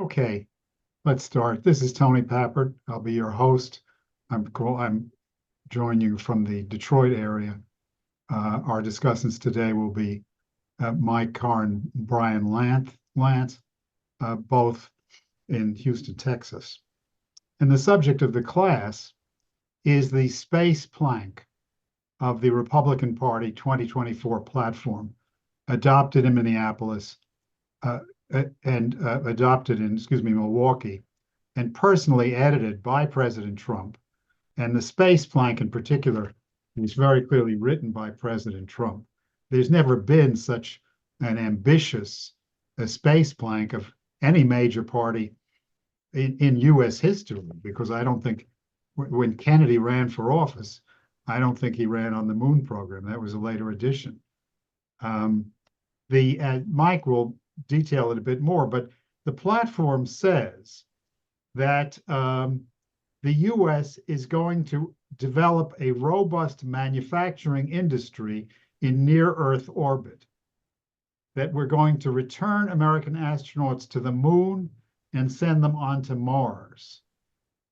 Okay, let's start. This is Tony Pappert. I'll be your host. I'm joining you from the Detroit area. Our discussants today will be Mike Carr and Brian Lance, both in Houston, Texas. And the subject of the class is the space plank of the Republican Party 2024 platform, adopted in Minneapolis uh, and adopted in, Milwaukee, and personally edited by President Trump. And the space plank in particular is very clearly written by President Trump. There's never been such an ambitious space plank of any major party in US history, because I don't think when Kennedy ran for office, I don't think he ran on the moon program. That was a later addition. The Mike will detail it a bit more, but the platform says that the US is going to develop a robust manufacturing industry in near Earth orbit, that we're going to return American astronauts to the moon and send them onto Mars,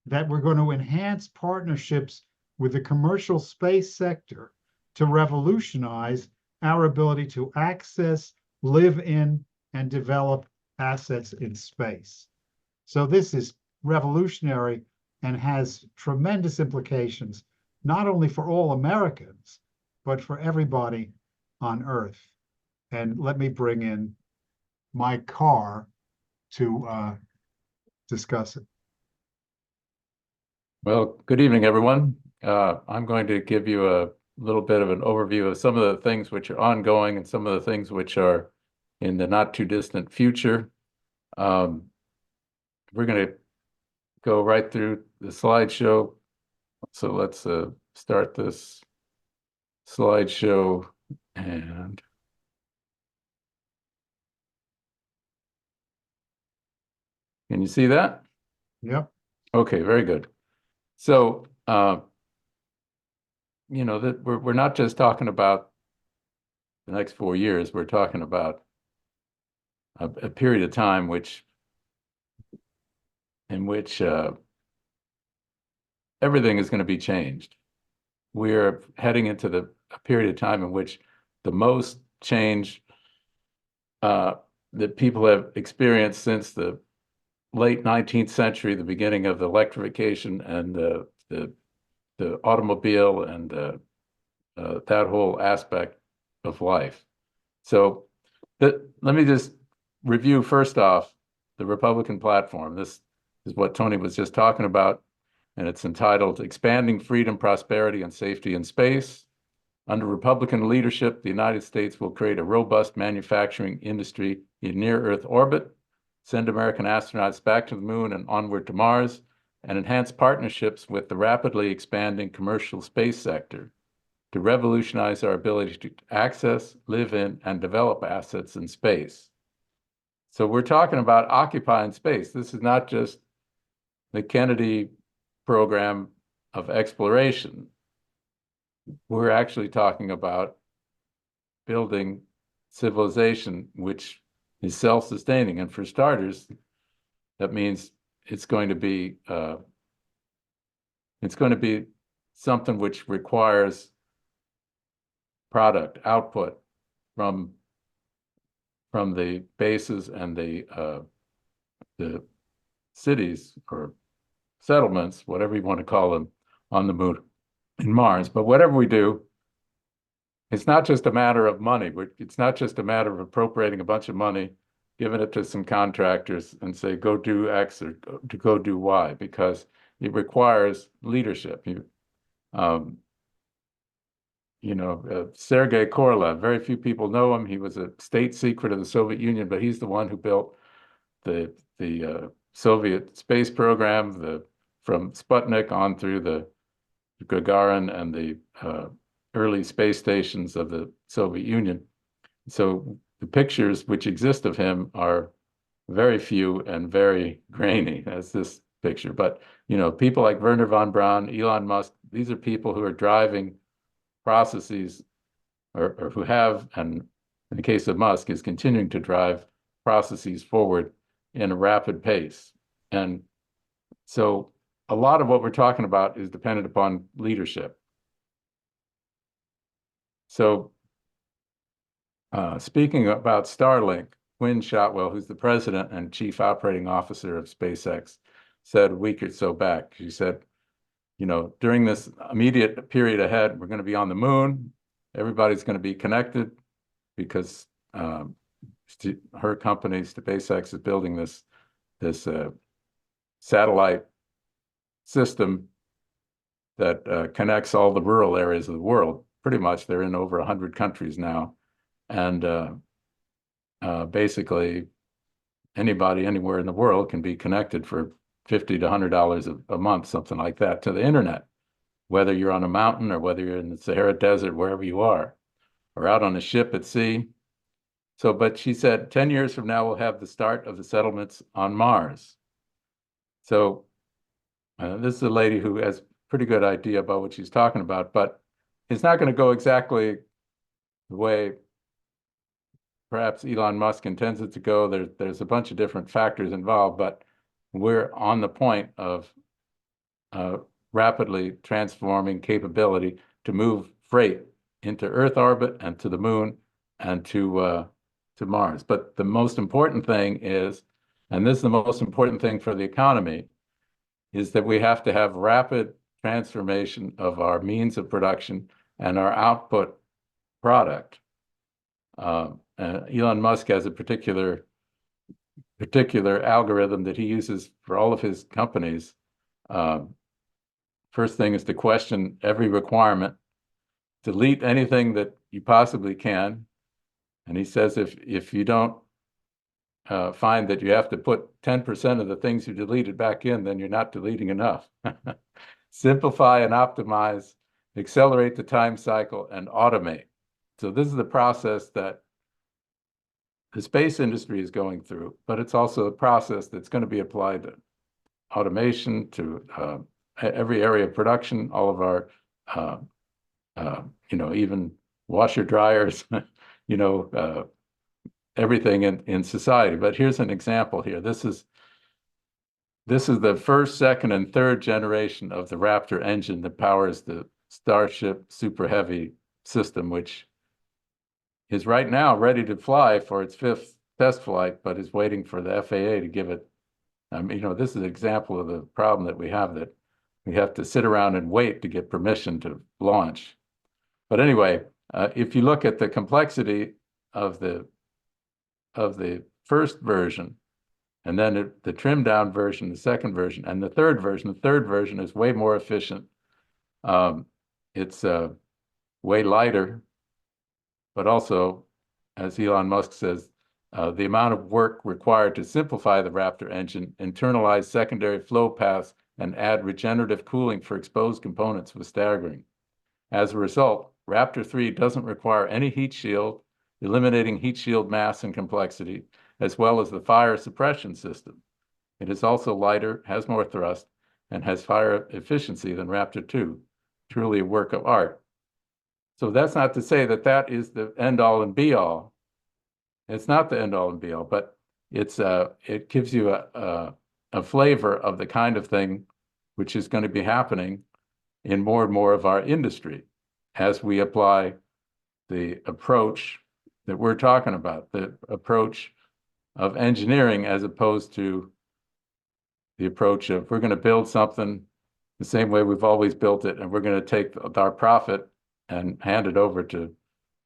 that we're going to enhance partnerships with the commercial space sector to revolutionize our ability to access, live in, and develop assets in space. So this is revolutionary and has tremendous implications, not only for all Americans, but for everybody on Earth. And let me bring in Mike Carr to discuss it. Well, good evening, everyone. I'm going to give you a little bit of an overview of some of the things which are ongoing and some of the things which are in the not too distant future. We're going to go right through the slideshow. So let's start this slideshow, and can you see that? Yep. Okay, very good. So, you know, that we're not just talking about the next 4 years. We're talking about a period of time in which everything is going to be changed. We're heading into a period of time in which the most change that people have experienced since the late 19th century, the beginning of the electrification and the automobile and that whole aspect of life. So let me just review first off the Republican platform. This is what Tony was just talking about, and it's entitled Expanding Freedom, Prosperity, and Safety in Space. Under Republican leadership, the United States will create a robust manufacturing industry in near-Earth orbit, send American astronauts back to the moon and onward to Mars, and enhance partnerships with the rapidly expanding commercial space sector to revolutionize our ability to access, live in, and develop assets in space. So we're talking about occupying space. This is not just the Kennedy program of exploration. We're actually talking about building civilization which is self-sustaining. And for starters, that means it's going to be something which requires product output from the bases and the cities or settlements, whatever you want to call them, on the moon and Mars. But whatever we do, it's not just a matter of money. It's not just a matter of appropriating a bunch of money, giving it to some contractors and say, go do X or go do Y, because it requires leadership. Sergei Korolev, very few people know him. He was a state secret of the Soviet Union, but he's the one who built the Soviet space program, from Sputnik on through the Gagarin and the early space stations of the Soviet Union. So the pictures which exist of him are very few and very grainy, as this picture. But, people like Wernher von Braun, Elon Musk, these are people who are driving processes or who have, and in the case of Musk, is continuing to drive processes forward in a rapid pace. And so a lot of what we're talking about is dependent upon leadership. So speaking about Starlink, Quinn Shotwell, who's the president and chief operating officer of SpaceX, said a week or so back, she said, during this immediate period ahead, we're going to be on the moon. Everybody's going to be connected because her company, SpaceX, is building this satellite system that connects all the rural areas of the world. Pretty much, they're in over 100 countries now. And basically, anybody anywhere in the world can be connected for $50 to $100 a month, something like that, to the internet, whether you're on a mountain or whether you're in the Sahara Desert, wherever you are, or out on a ship at sea. So, but she said 10 years from now, we'll have the start of the settlements on Mars. So this is a lady who has a pretty good idea about what she's talking about, but it's not going to go exactly the way perhaps Elon Musk intends it to go. There's a bunch of different factors involved, but we're on the point of rapidly transforming capability to move freight into Earth orbit and to the moon and to Mars. But the most important thing is, and this is the most important thing for the economy, is that we have to have rapid transformation of our means of production and our output product. Elon Musk has a particular algorithm that he uses for all of his companies. First thing is to question every requirement, delete anything that you possibly can. And he says if you don't find that you have to put 10% of the things you deleted back in, then you're not deleting enough. Simplify and optimize, accelerate the time cycle, and automate. So this is the process that the space industry is going through, but it's also a process that's going to be applied to automation, to every area of production, all of our, even washer dryers, everything in society. But here's an example here. This is the first, second, and third generation of the Raptor engine that powers the Starship Super Heavy system, which is right now ready to fly for its 5th test flight, but is waiting for the FAA to give it. This is an example of the problem that we have, that we have to sit around and wait to get permission to launch. But anyway, if you look at the complexity of the first version, and then the trimmed down version, the second version, and the third version is way more efficient. It's way lighter, but also, as Elon Musk says, the amount of work required to simplify the Raptor engine, internalize secondary flow paths, and add regenerative cooling for exposed components was staggering. As a result, Raptor 3 doesn't require any heat shield, eliminating heat shield mass and complexity, as well as the fire suppression system. It is also lighter, has more thrust, and has fire efficiency than Raptor 2. Truly a work of art. So that's not to say that that is the end-all and be-all. It's not the end-all and be-all, but it gives you a flavor of the kind of thing which is going to be happening in more and more of our industry as we apply the approach that we're talking about, the approach of engineering as opposed to the approach of we're going to build something the same way we've always built it, and we're going to take our profit and hand it over to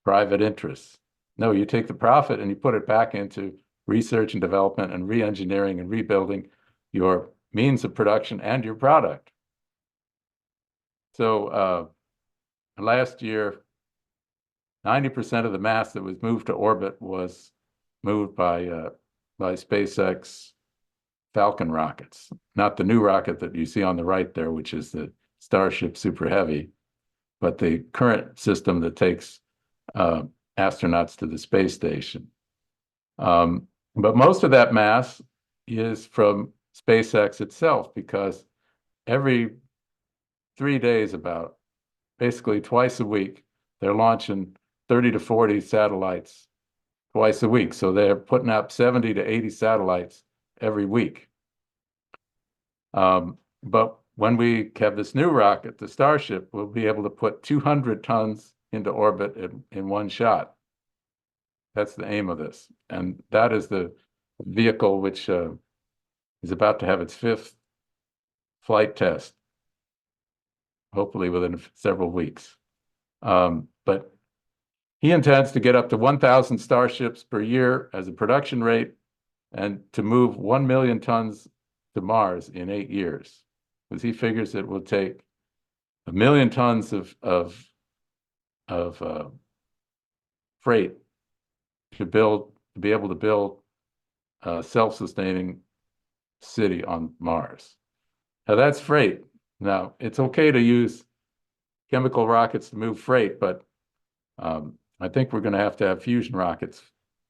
private interests. No, you take the profit and you put it back into research and development and re-engineering and rebuilding your means of production and your product. So last year, 90% of the mass that was moved to orbit was moved by SpaceX Falcon rockets, not the new rocket that you see on the right there, which is the Starship Super Heavy, but the current system that takes astronauts to the space station. But most of that mass is from SpaceX itself, because every 3 days, about basically twice a week, they're launching 30 to 40 satellites twice a week. So they're putting up 70 to 80 satellites every week. But when we have this new rocket, the Starship, we'll be able to put 200 tons into orbit in one shot. That's the aim of this. And that is the vehicle which is about to have its 5th flight test, hopefully within several weeks. But he intends to get up to 1,000 Starships per year as a production rate and to move 1 million tons to Mars in 8 years, because he figures it will take 1 million tons of freight to be able to build a self-sustaining city on Mars. Now that's freight. Now it's okay to use chemical rockets to move freight, but I think we're going to have fusion rockets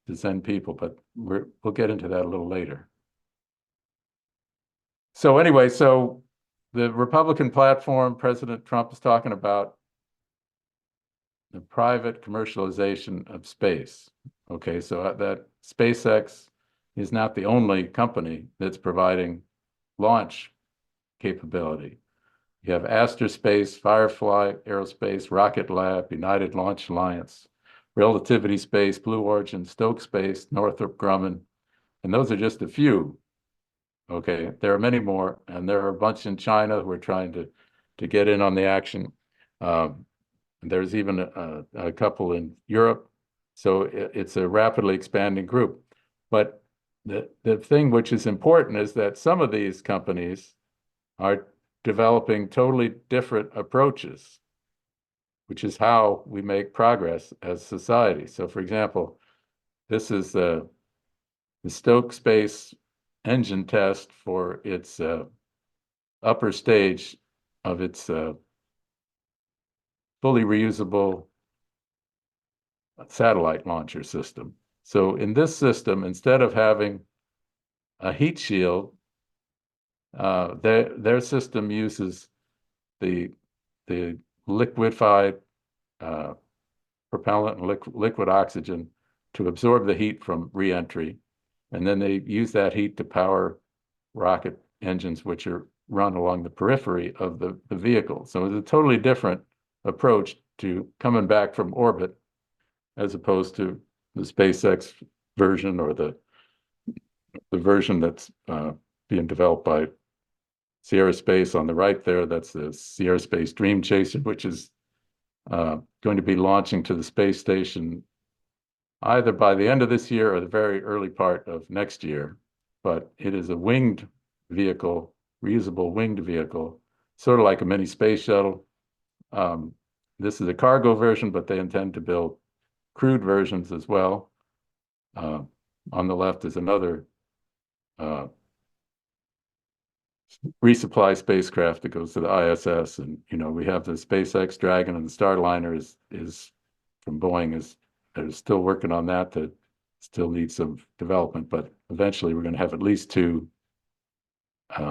to send people, but we'll get into that a little later. So anyway, so the Republican platform, President Trump is talking about the private commercialization of space. Okay, so that SpaceX is not the only company that's providing launch capability. You have Astrospace, Firefly Aerospace, Rocket Lab, United Launch Alliance, Relativity Space, Blue Origin, Stoke Space, Northrop Grumman, and those are just a few. Okay, there are many more, and there are a bunch in China who are trying to get in on the action. There's even a couple in Europe, so it's a rapidly expanding group. But the thing which is important is that some of these companies are developing totally different approaches, which is how we make progress as society. So, for example, this is the Stoke Space engine test for its upper stage of its fully reusable satellite launcher system. So in this system, instead of having a heat shield, their system uses the liquefied propellant and liquid oxygen to absorb the heat from reentry. And then they use that heat to power rocket engines, which are run along the periphery of the vehicle. So it's a totally different approach to coming back from orbit as opposed to the SpaceX version or the version that's being developed by Sierra Space on the right there. That's the Sierra Space Dream Chaser, which is going to be launching to the space station either by the end of this year or the very early part of next year. But it is a winged vehicle, reusable winged vehicle, sort of like a mini space shuttle. This is a cargo version, but they intend to build crewed versions as well. On the left is another resupply spacecraft that goes to the ISS, and we have the SpaceX Dragon, and the Starliner is from Boeing. They're still working on that. That still needs some development, but eventually we're going to have at least 2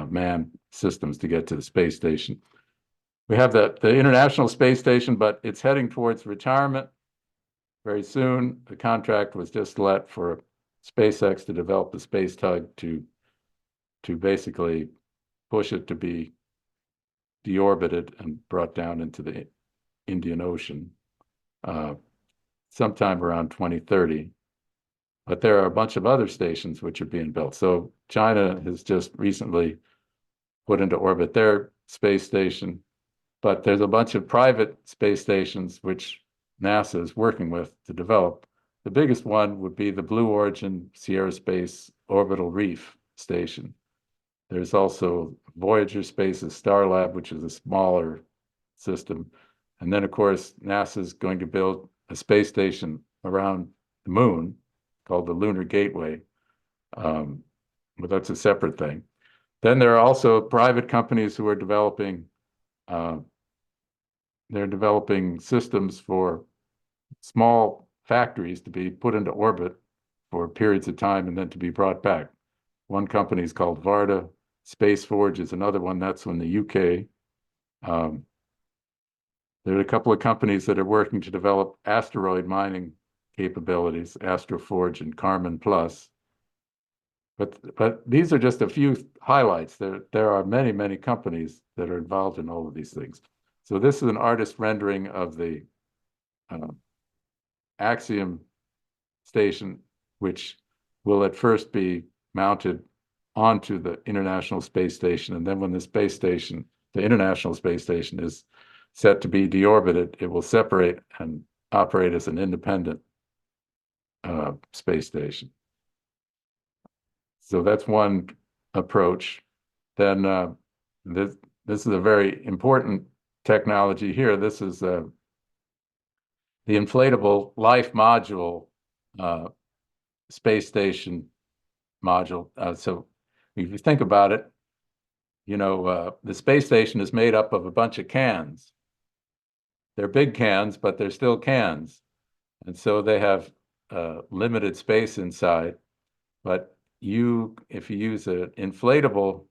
manned systems to get to the space station. We have the International Space Station, but it's heading towards retirement very soon. The contract was just let for SpaceX to develop the Space Tug to basically push it to be deorbited and brought down into the Indian Ocean sometime around 2030. But there are a bunch of other stations which are being built. So China has just recently put into orbit their space station, but there's a bunch of private space stations which NASA is working with to develop. The biggest one would be the Blue Origin Sierra Space Orbital Reef Station. There's also Voyager Space's Starlab, which is a smaller system. And then, of course, NASA is going to build a space station around the moon called the Lunar Gateway. But that's a separate thing. Then there are also private companies who are developing systems for small factories to be put into orbit for periods of time and then to be brought back. One company is called Varda. Space Forge is another one. That's in the UK. There are a couple of companies that are working to develop asteroid mining capabilities, Astroforge and Karman Plus. But these are just a few highlights. There are many, many companies that are involved in all of these things. So this is an artist rendering of the Axiom station, which will at first be mounted onto the International Space Station. And then when the International Space Station is set to be deorbited, it will separate and operate as an independent space station. So that's one approach. Then this is a very important technology here. This is the inflatable life module space station module. So if you think about it, the space station is made up of a bunch of cans. They're big cans, but they're still cans. And so they have limited space inside. But if you use an inflatable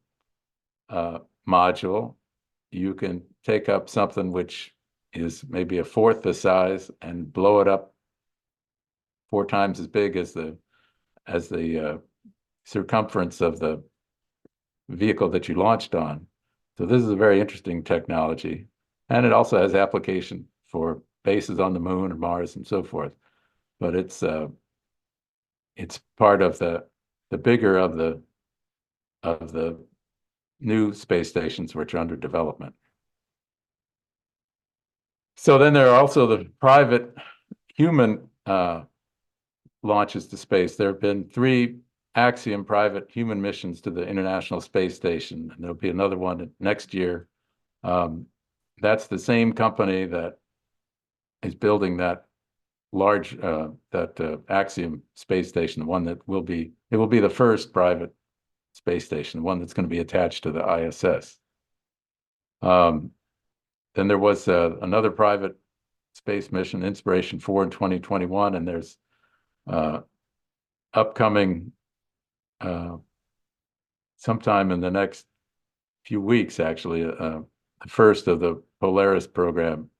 module, you can take up something which is maybe a fourth the size and blow it up 4 times as big as the circumference of the vehicle that you launched on. So this is a very interesting technology, and it also has application for bases on the moon or Mars and so forth. But it's part of the bigger of the new space stations which are under development. So then there are also the private human launches to space. There have been 3 Axiom private human missions to the International Space Station, and there'll be another one next year. That's the same company that is building that large Axiom space station, the one that will be the first private space station, the one that's going to be attached to the ISS. Then there was another private space mission, Inspiration 4 in 2021, and there's upcoming sometime in the next few weeks, actually, the first of the Polaris program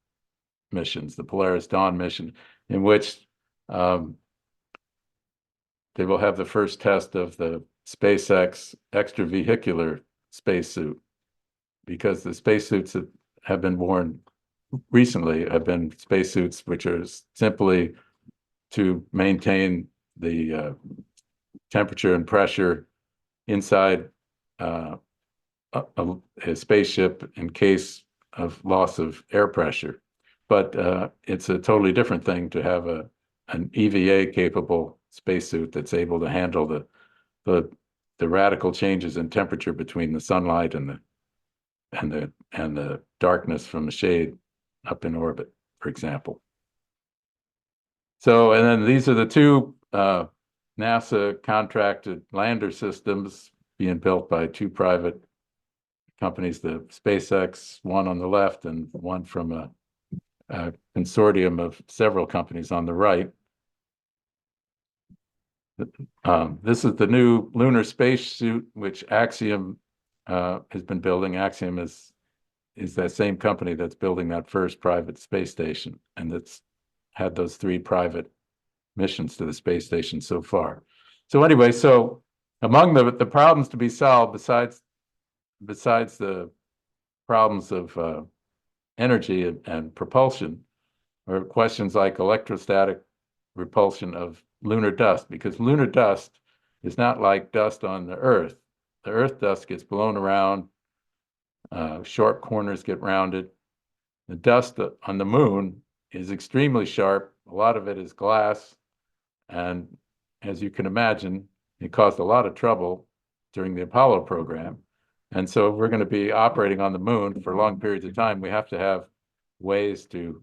missions, the Polaris Dawn mission, in which they will have the first test of the SpaceX extravehicular spacesuit, because the spacesuits that have been worn recently have been spacesuits which are simply to maintain the temperature and pressure inside a spaceship in case of loss of air pressure. But it's a totally different thing to have an EVA capable spacesuit that's able to handle the radical changes in temperature between the sunlight and the darkness from the shade up in orbit, for example. So, and then these are the 2 NASA contracted lander systems being built by 2 private companies, the SpaceX one on the left and one from a consortium of several companies on the right. This is the new lunar spacesuit, which Axiom has been building. Axiom is that same company that's building that first private space station, and that's had those 3 private missions to the space station so far. So anyway, so among the problems to be solved, besides the problems of energy and propulsion, are questions like electrostatic repulsion of lunar dust, because lunar dust is not like dust on the Earth. The Earth dust gets blown around, sharp corners get rounded. The dust on the moon is extremely sharp. A lot of it is glass. And as you can imagine, it caused a lot of trouble during the Apollo program. And so if we're going to be operating on the moon for long periods of time, we have to have ways to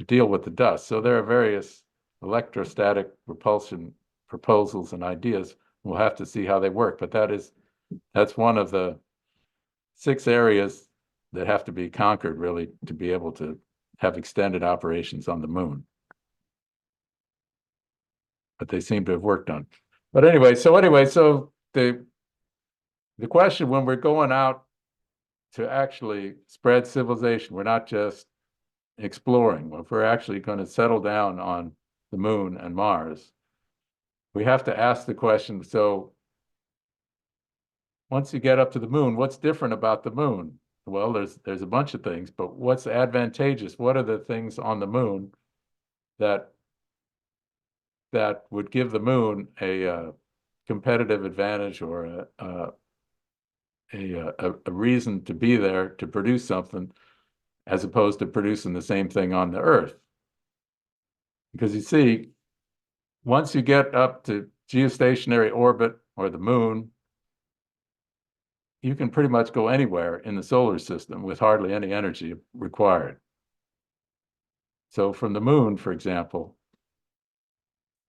deal with the dust. So there are various electrostatic repulsion proposals and ideas. We'll have to see how they work, but that's one of the 6 areas that have to be conquered, really, to be able to have extended operations on the moon. But they seem to have worked on. But anyway, so the question, when we're going out to actually spread civilization, we're not just exploring. If we're actually going to settle down on the moon and Mars, we have to ask the question, so once you get up to the moon, what's different about the moon? Well, there's a bunch of things, but what's advantageous? What are the things on the moon that would give the moon a competitive advantage or a reason to be there to produce something as opposed to producing the same thing on the Earth? Because you see, once you get up to geostationary orbit or the moon, you can pretty much go anywhere in the solar system with hardly any energy required. So from the moon, for example,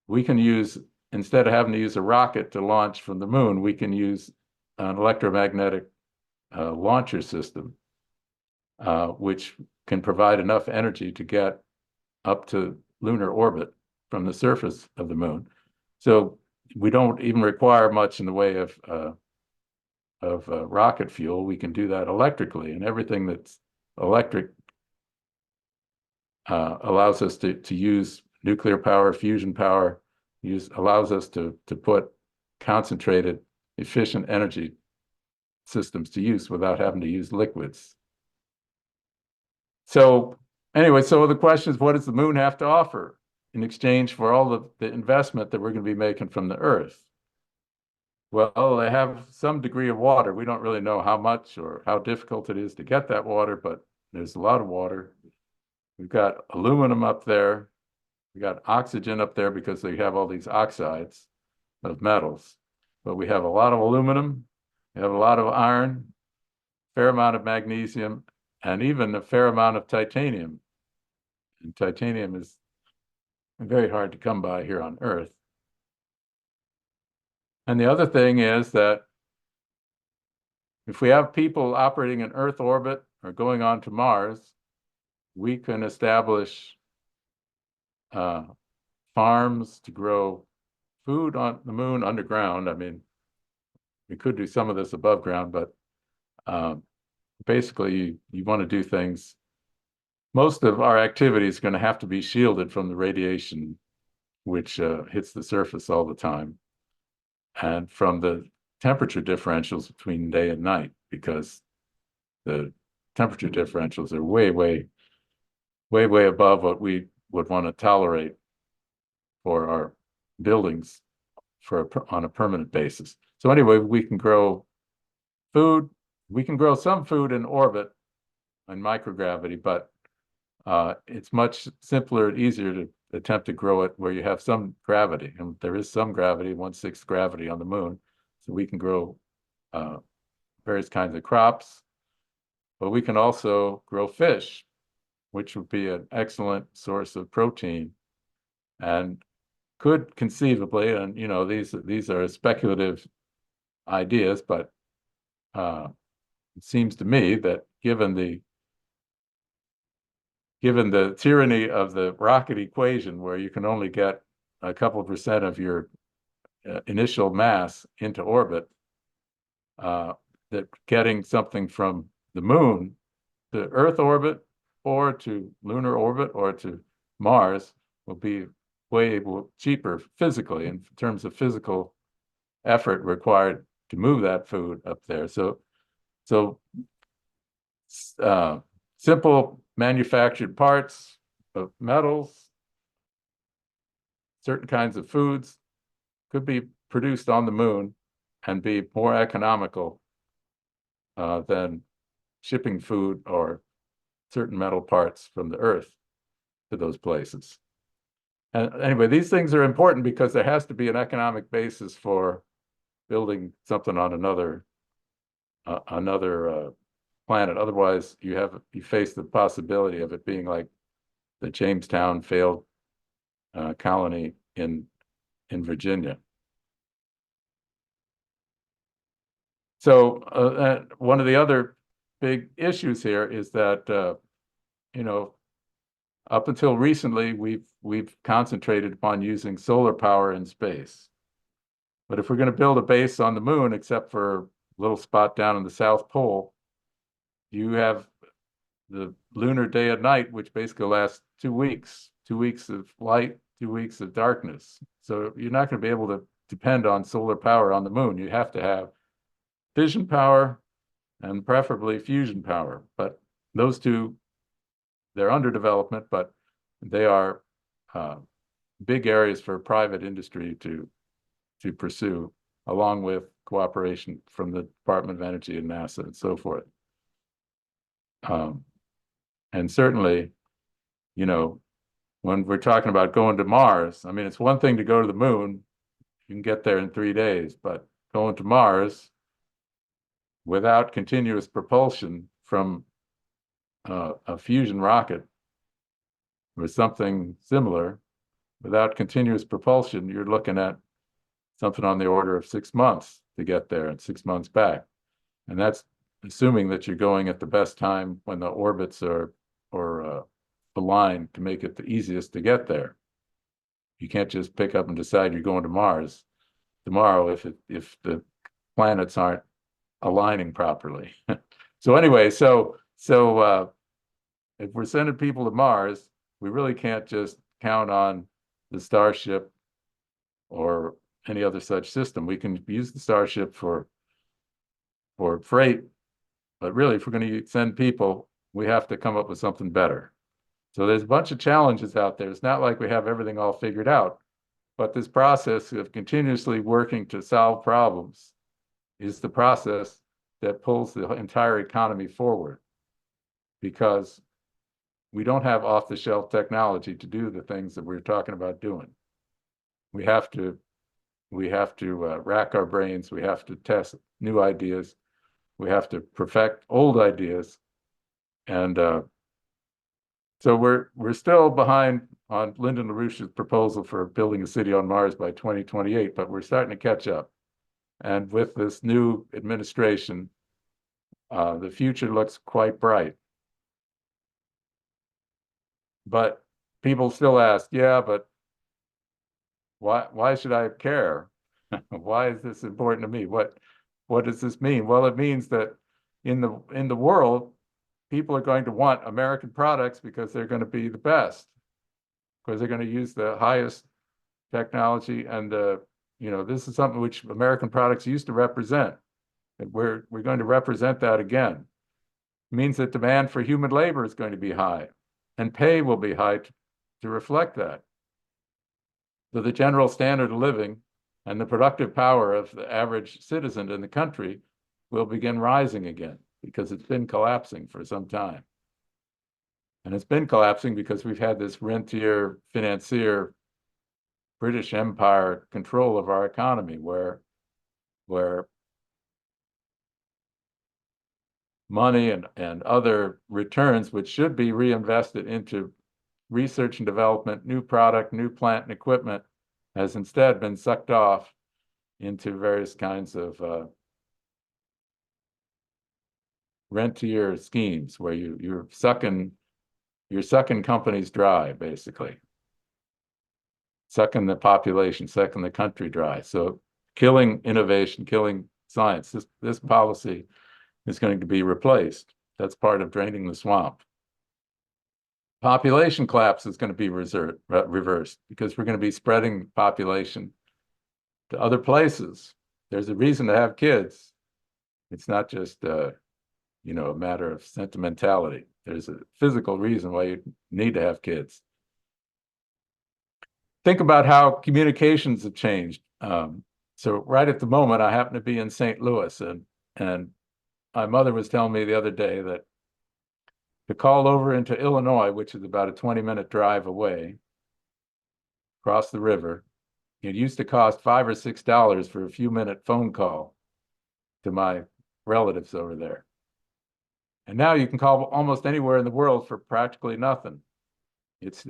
we can use, instead of having to use a rocket to launch from the moon, we can use an electromagnetic launcher system, which can provide enough energy to get up to lunar orbit from the surface of the moon. So we don't even require much in the way of rocket fuel. We can do that electrically, and everything that's electric allows us to use nuclear power, fusion power, allows us to put concentrated, efficient energy systems to use without having to use liquids. So anyway, so the question is, what does the moon have to offer in exchange for all of the investment that we're going to be making from the Earth? Well, they have some degree of water. We don't really know how much or how difficult it is to get that water, but there's a lot of water. We've got aluminum up there. We got oxygen up there because they have all these oxides of metals. But we have a lot of aluminum, we have a lot of iron, a fair amount of magnesium, and even a fair amount of titanium. And titanium is very hard to come by here on Earth. And the other thing is that if we have people operating in Earth orbit or going on to Mars, we can establish farms to grow food on the moon underground. I mean, we could do some of this above ground, but basically you want to do things. Most of our activity is going to have to be shielded from the radiation, which hits the surface all the time, and from the temperature differentials between day and night, because the temperature differentials are way above what we would want to tolerate for our buildings on a permanent basis. So anyway, we can grow food. We can grow some food in orbit in microgravity, but it's much simpler and easier to attempt to grow it where you have some gravity. And there is some gravity, 1/6 gravity on the moon. So we can grow various kinds of crops, but we can also grow fish, which would be an excellent source of protein and could conceivably, and you know, these are speculative ideas, but it seems to me that given the tyranny of the rocket equation, where you can only get a couple % of your initial mass into orbit, that getting something from the moon to Earth orbit or to lunar orbit or to Mars will be way cheaper physically in terms of physical effort required to move that food up there. So simple manufactured parts of metals, certain kinds of foods could be produced on the moon and be more economical than shipping food or certain metal parts from the Earth to those places. And anyway, these things are important because there has to be an economic basis for building something on another planet. Otherwise, you face the possibility of it being like the Jamestown failed colony in Virginia. So one of the other big issues here is that you know, up until recently, we've concentrated upon using solar power in space. But if we're going to build a base on the moon, except for a little spot down in the South Pole, you have the lunar day and night, which basically lasts 2 weeks, 2 weeks of light, 2 weeks of darkness. So you're not going to be able to depend on solar power on the moon. You have to have fission power and preferably fusion power. But those two, they're under development, but they are big areas for private industry to pursue, along with cooperation from the Department of Energy and NASA and so forth. And certainly, you know, when we're talking about going to Mars, I mean, it's one thing to go to the moon, you can get there in 3 days, but going to Mars without continuous propulsion from a fusion rocket or something similar, without continuous propulsion, you're looking at something on the order of 6 months to get there and 6 months back. And that's assuming that you're going at the best time when the orbits are aligned to make it the easiest to get there. You can't just pick up and decide you're going to Mars tomorrow if the planets aren't aligning properly. So anyway, so if we're sending people to Mars, we really can't just count on the Starship or any other such system. We can use the Starship for freight, but really, if we're going to send people, we have to come up with something better. So there's a bunch of challenges out there. It's not like we have everything all figured out, but this process of continuously working to solve problems is the process that pulls the entire economy forward, because we don't have off-the-shelf technology to do the things that we're talking about doing. We have to rack our brains. We have to test new ideas. We have to perfect old ideas. And so we're still behind on Lyndon LaRouche's proposal for building a city on Mars by 2028, but we're starting to catch up. And with this new administration, the future looks quite bright. But people still ask, yeah, but why should I care? Why is this important to me? What does this mean? Well, it means that in the world, people are going to want American products because they're going to be the best, because they're going to use the highest technology. And this is something which American products used to represent. And we're going to represent that again. It means that demand for human labor is going to be high, and pay will be high to reflect that. So the general standard of living and the productive power of the average citizen in the country will begin rising again, because it's been collapsing for some time. And it's been collapsing because we've had this rentier, financier, British Empire control of our economy, where money and other returns, which should be reinvested into research and development, new product, new plant and equipment, has instead been sucked off into various kinds of rentier schemes where you're sucking companies dry, basically. Sucking the population, sucking the country dry. So killing innovation, killing science. This policy is going to be replaced. That's part of draining the swamp. Population collapse is going to be reversed because we're going to be spreading population to other places. There's a reason to have kids. It's not just a matter of sentimentality. There's a physical reason why you need to have kids. Think about how communications have changed. So right at the moment, I happen to be in St. Louis, and my mother was telling me the other day that to call over into Illinois, which is about a 20-minute drive away, across the river, it used to cost $5 or $6 for a few-minute phone call to my relatives over there. And now you can call almost anywhere in the world for practically nothing. It's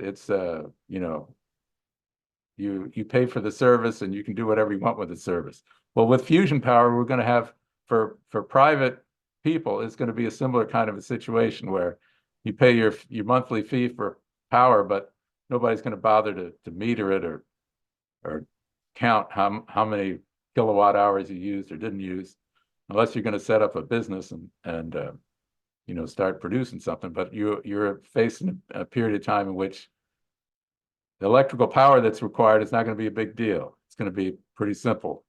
you pay for the service and you can do whatever you want with the service. Well, with fusion power, we're going to have for private people, it's going to be a similar kind of a situation where you pay your monthly fee for power, but nobody's going to bother to meter it or count how many kilowatt hours you used or didn't use, unless you're going to set up a business and start producing something. But you're facing a period of time in which The electrical power that's required is not going to be a big deal. It's going to be pretty simple.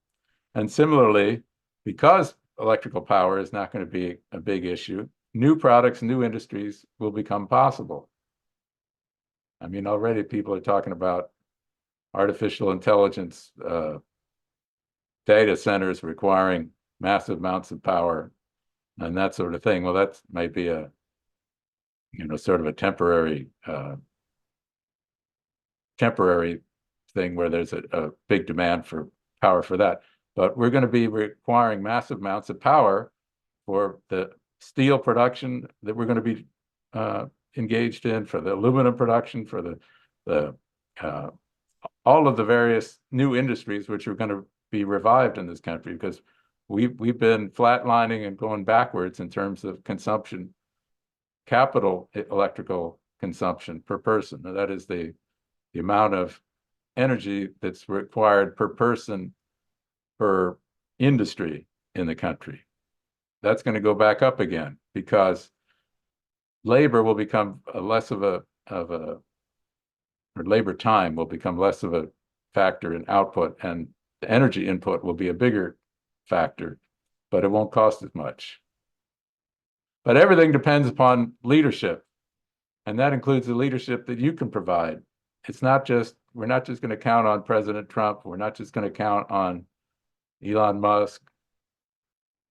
And similarly, because electrical power is not going to be a big issue, new products, new industries will become possible. I mean, already people are talking about artificial intelligence data centers requiring massive amounts of power and that sort of thing. Well, that might be a, sort of a temporary thing where there's a big demand for power for that. But we're going to be requiring massive amounts of power for the steel production that we're going to be engaged in, for the aluminum production, for the all of the various new industries which are going to be revived in this country, because we've been flatlining and going backwards in terms of consumption, capital electrical consumption per person. Now, that is the amount of energy that's required per person per industry in the country. That's going to go back up again because labor will become less of a or labor time will become less of a factor in output, and the energy input will be a bigger factor, but it won't cost as much. But everything depends upon leadership, and that includes the leadership that you can provide. It's not just, we're not just going to count on President Trump. We're not just going to count on Elon Musk,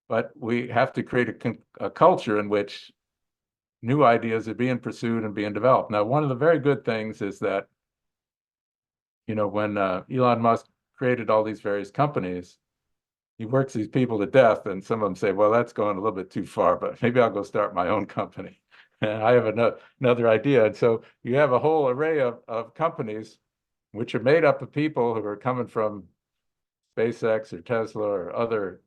but we have to create a culture in which new ideas are being pursued and being developed. Now, one of the very good things is that, when Elon Musk created all these various companies, he works these people to death, and some of them say, well, that's going a little bit too far, but maybe I'll go start my own company. And I have another idea. And so you have a whole array of companies which are made up of people who are coming from SpaceX or Tesla or other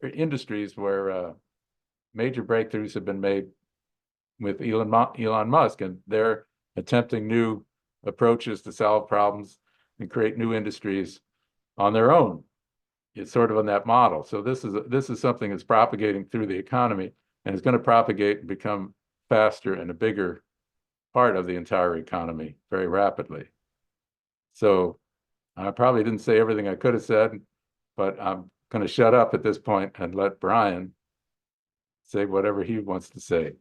industries where major breakthroughs have been made with Elon Musk, and they're attempting new approaches to solve problems and create new industries on their own. It's sort of on that model. So this is something that's propagating through the economy, and is going to propagate and become faster and a bigger part of the entire economy very rapidly. So I probably didn't say everything I could have said, but I'm going to shut up at this point and let Brian say whatever he wants to say.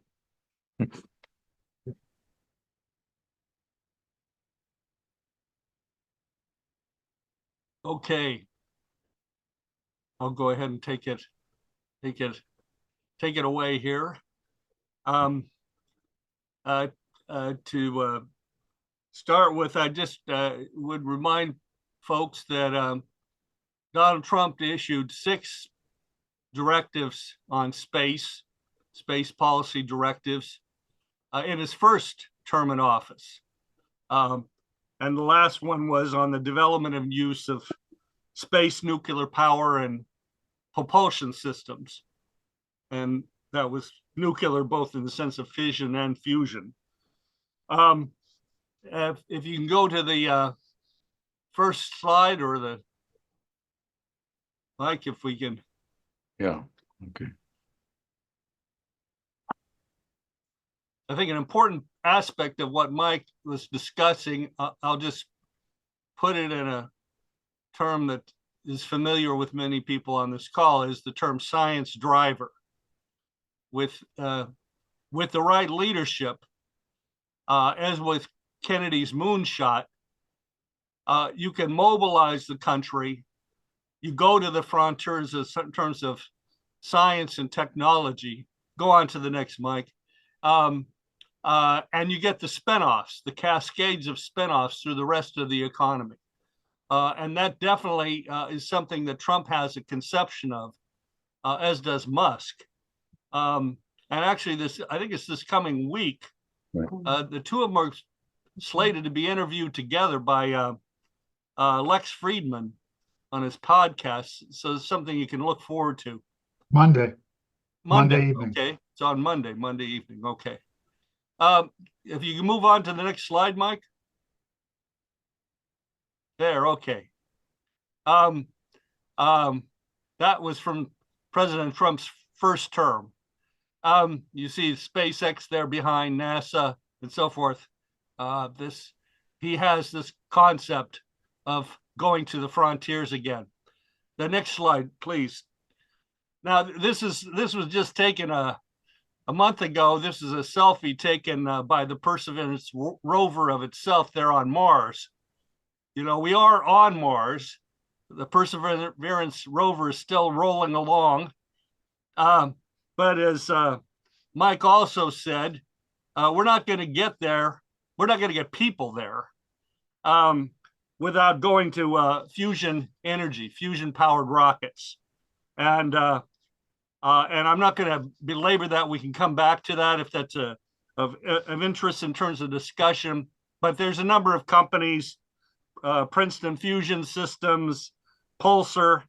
Okay. I'll go ahead and take it away here. To start with, I just would remind folks that Donald Trump issued 6 directives on space policy directives in his first term in office. And the last one was on the development and use of space nuclear power and propulsion systems. And that was nuclear, both in the sense of fission and fusion. If you can go to the first slide, or the, Mike, if we can. Yeah, okay. I think an important aspect of what Mike was discussing, I'll just put it in a term that is familiar with many people on this call, is the term science driver. With the right leadership, as with Kennedy's moonshot, you can mobilize the country. You go to the frontiers in terms of science and technology. Go on to the next, Mike. And you get the spinoffs, the cascades of spinoffs through the rest of the economy. And that definitely is something that Trump has a conception of, as does Musk. And actually, I think it's this coming week, right. The two of them are slated to be interviewed together by Lex Friedman on his podcast. So it's something you can look forward to. Monday evening. Okay, it's on Monday evening. Okay. If you can move on to the next slide, Mike. There, okay. That was from President Trump's first term. You see SpaceX there behind, NASA and so forth. This he has this concept of going to the frontiers again. The next slide, please. Now, this was just taken a month ago. This is a selfie taken by the Perseverance rover of itself there on Mars. You know, we are on Mars. The Perseverance rover is still rolling along. But as Mike also said, we're not going to get there. We're not going to get people there without going to fusion energy, fusion powered rockets. And I'm not going to belabor that. We can come back to that if that's of interest in terms of discussion. But there's a number of companies, Princeton Fusion Systems, Pulsar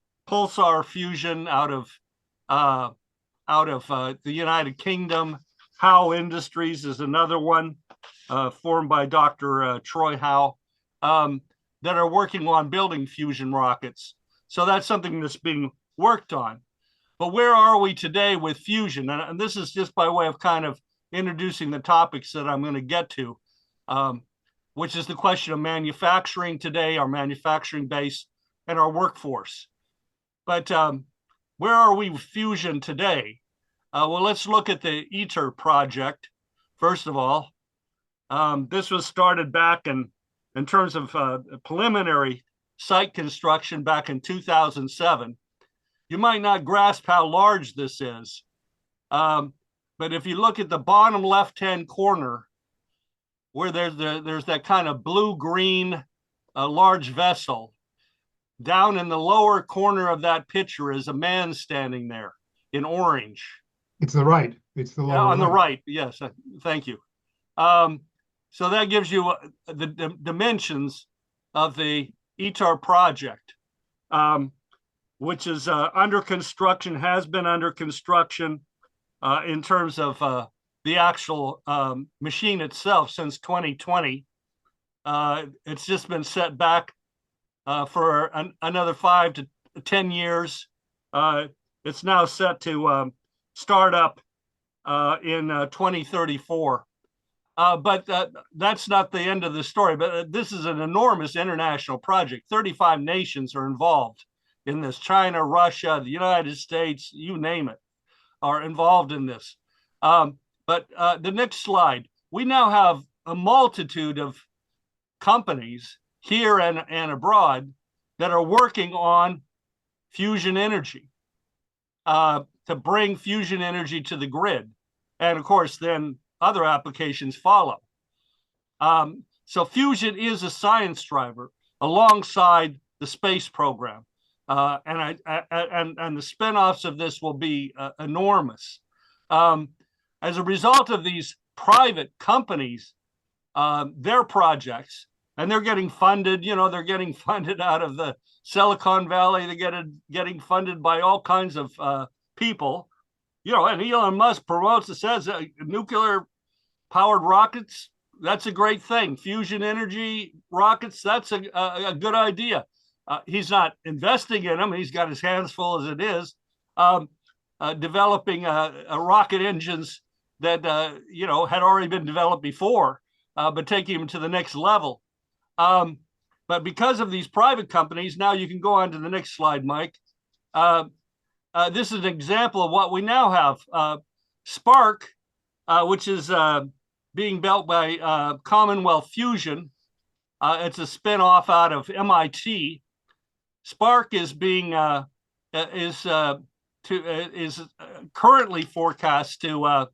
Fusion out of the United Kingdom. Howe Industries is another one, formed by Dr. Troy Howe, that are working on building fusion rockets. So that's something that's being worked on. But where are we today with fusion? And this is just by way of kind of introducing the topics that I'm going to get to, which is the question of manufacturing today, our manufacturing base, and our workforce. But where are we with fusion today? Well, let's look at the ITER project, first of all. This was started back in terms of preliminary site construction back in 2007. You might not grasp how large this is, but if you look at the bottom left-hand corner, where there's that kind of blue-green large vessel, down in the lower corner of that picture is a man standing there in orange. It's the right. It's the lower on the right. Yes, thank you. So that gives you the dimensions of the ITER project, which is under construction, has been under construction in terms of the actual machine itself since 2020. It's just been set back for another 5 to 10 years. It's now set to start up in 2034. But that's not the end of the story. But this is an enormous international project. 35 nations are involved in this. China, Russia, the United States, you name it, are involved in this. But the next slide, we now have a multitude of companies here and abroad that are working on fusion energy to bring fusion energy to the grid. And of course, then other applications follow. So fusion is a science driver alongside the space program. And the spinoffs of this will be enormous. As a result of these private companies, their projects, and they're getting funded, you know, they're getting funded out of the Silicon Valley, they're getting funded by all kinds of people, you know, and Elon Musk promotes it, says nuclear powered rockets, that's a great thing. Fusion energy rockets, that's a good idea. He's not investing in them. He's got his hands full as it is, developing rocket engines that, you know, had already been developed before, but taking them to the next level. But because of these private companies, now you can go on to the next slide, Mike. This is an example of what we now have. Spark, which is being built by Commonwealth Fusion. It's a spin-off out of MIT. Spark is being is currently forecast to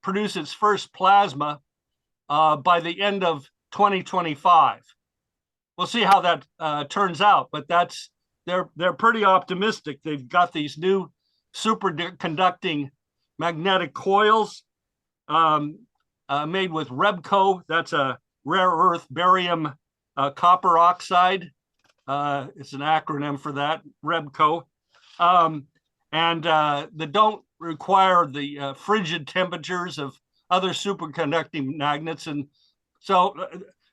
produce its first plasma by the end of 2025. We'll see how that turns out, but they're pretty optimistic. They've got these new superconducting magnetic coils made with REBCO. That's a rare earth barium copper oxide. It's an acronym for that, REBCO. And that don't require the frigid temperatures of other superconducting magnets. And so,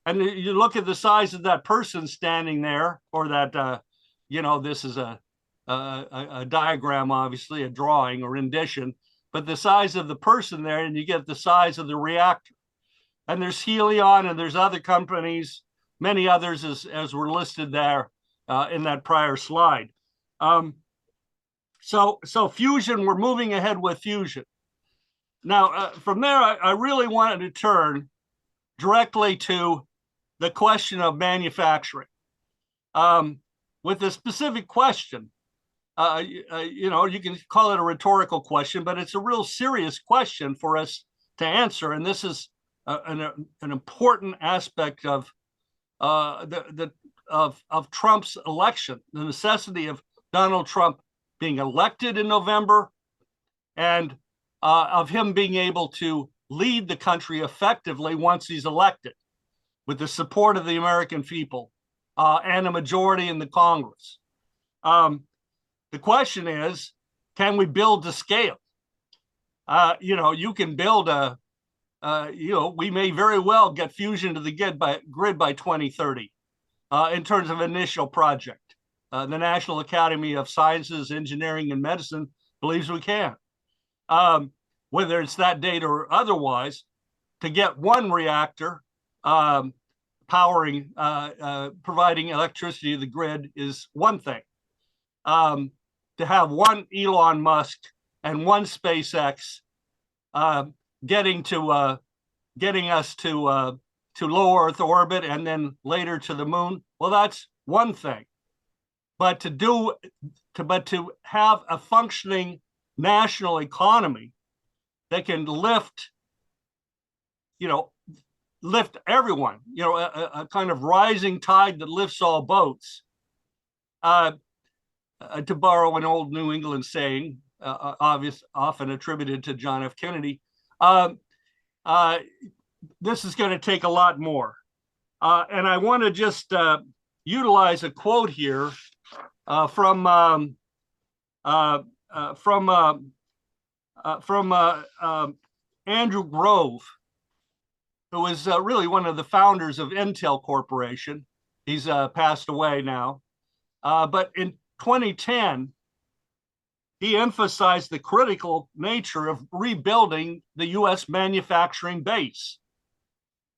and you look at the size of that person standing there, or that, you know, this is a diagram, obviously, a drawing or rendition, but the size of the person there, and you get the size of the reactor. And there's Helion, and there's other companies, many others as were listed there in that prior slide. So fusion, we're moving ahead with fusion. Now, from there, I really wanted to turn directly to the question of manufacturing. With a specific question, you can call it a rhetorical question, but it's a real serious question for us to answer. And this is an important aspect of Trump's election, the necessity of Donald Trump being elected in November, and of him being able to lead the country effectively once he's elected, with the support of the American people and a majority in the Congress. The question is, can we build to scale? You can build we may very well get fusion to the grid by 2030 in terms of initial project. The National Academy of Sciences, Engineering, and Medicine believes we can. Whether it's that date or otherwise, to get one reactor providing electricity to the grid is one thing. To have one Elon Musk and one SpaceX getting us to low Earth orbit and then later to the moon, well, that's one thing. But to have a functioning national economy that can lift everyone, a kind of rising tide that lifts all boats. To borrow an old New England saying, often attributed to John F. Kennedy, this is going to take a lot more. And I want to just utilize a quote here from Andrew Grove, who was really one of the founders of Intel Corporation. He's passed away now. But in 2010, he emphasized the critical nature of rebuilding the U.S. manufacturing base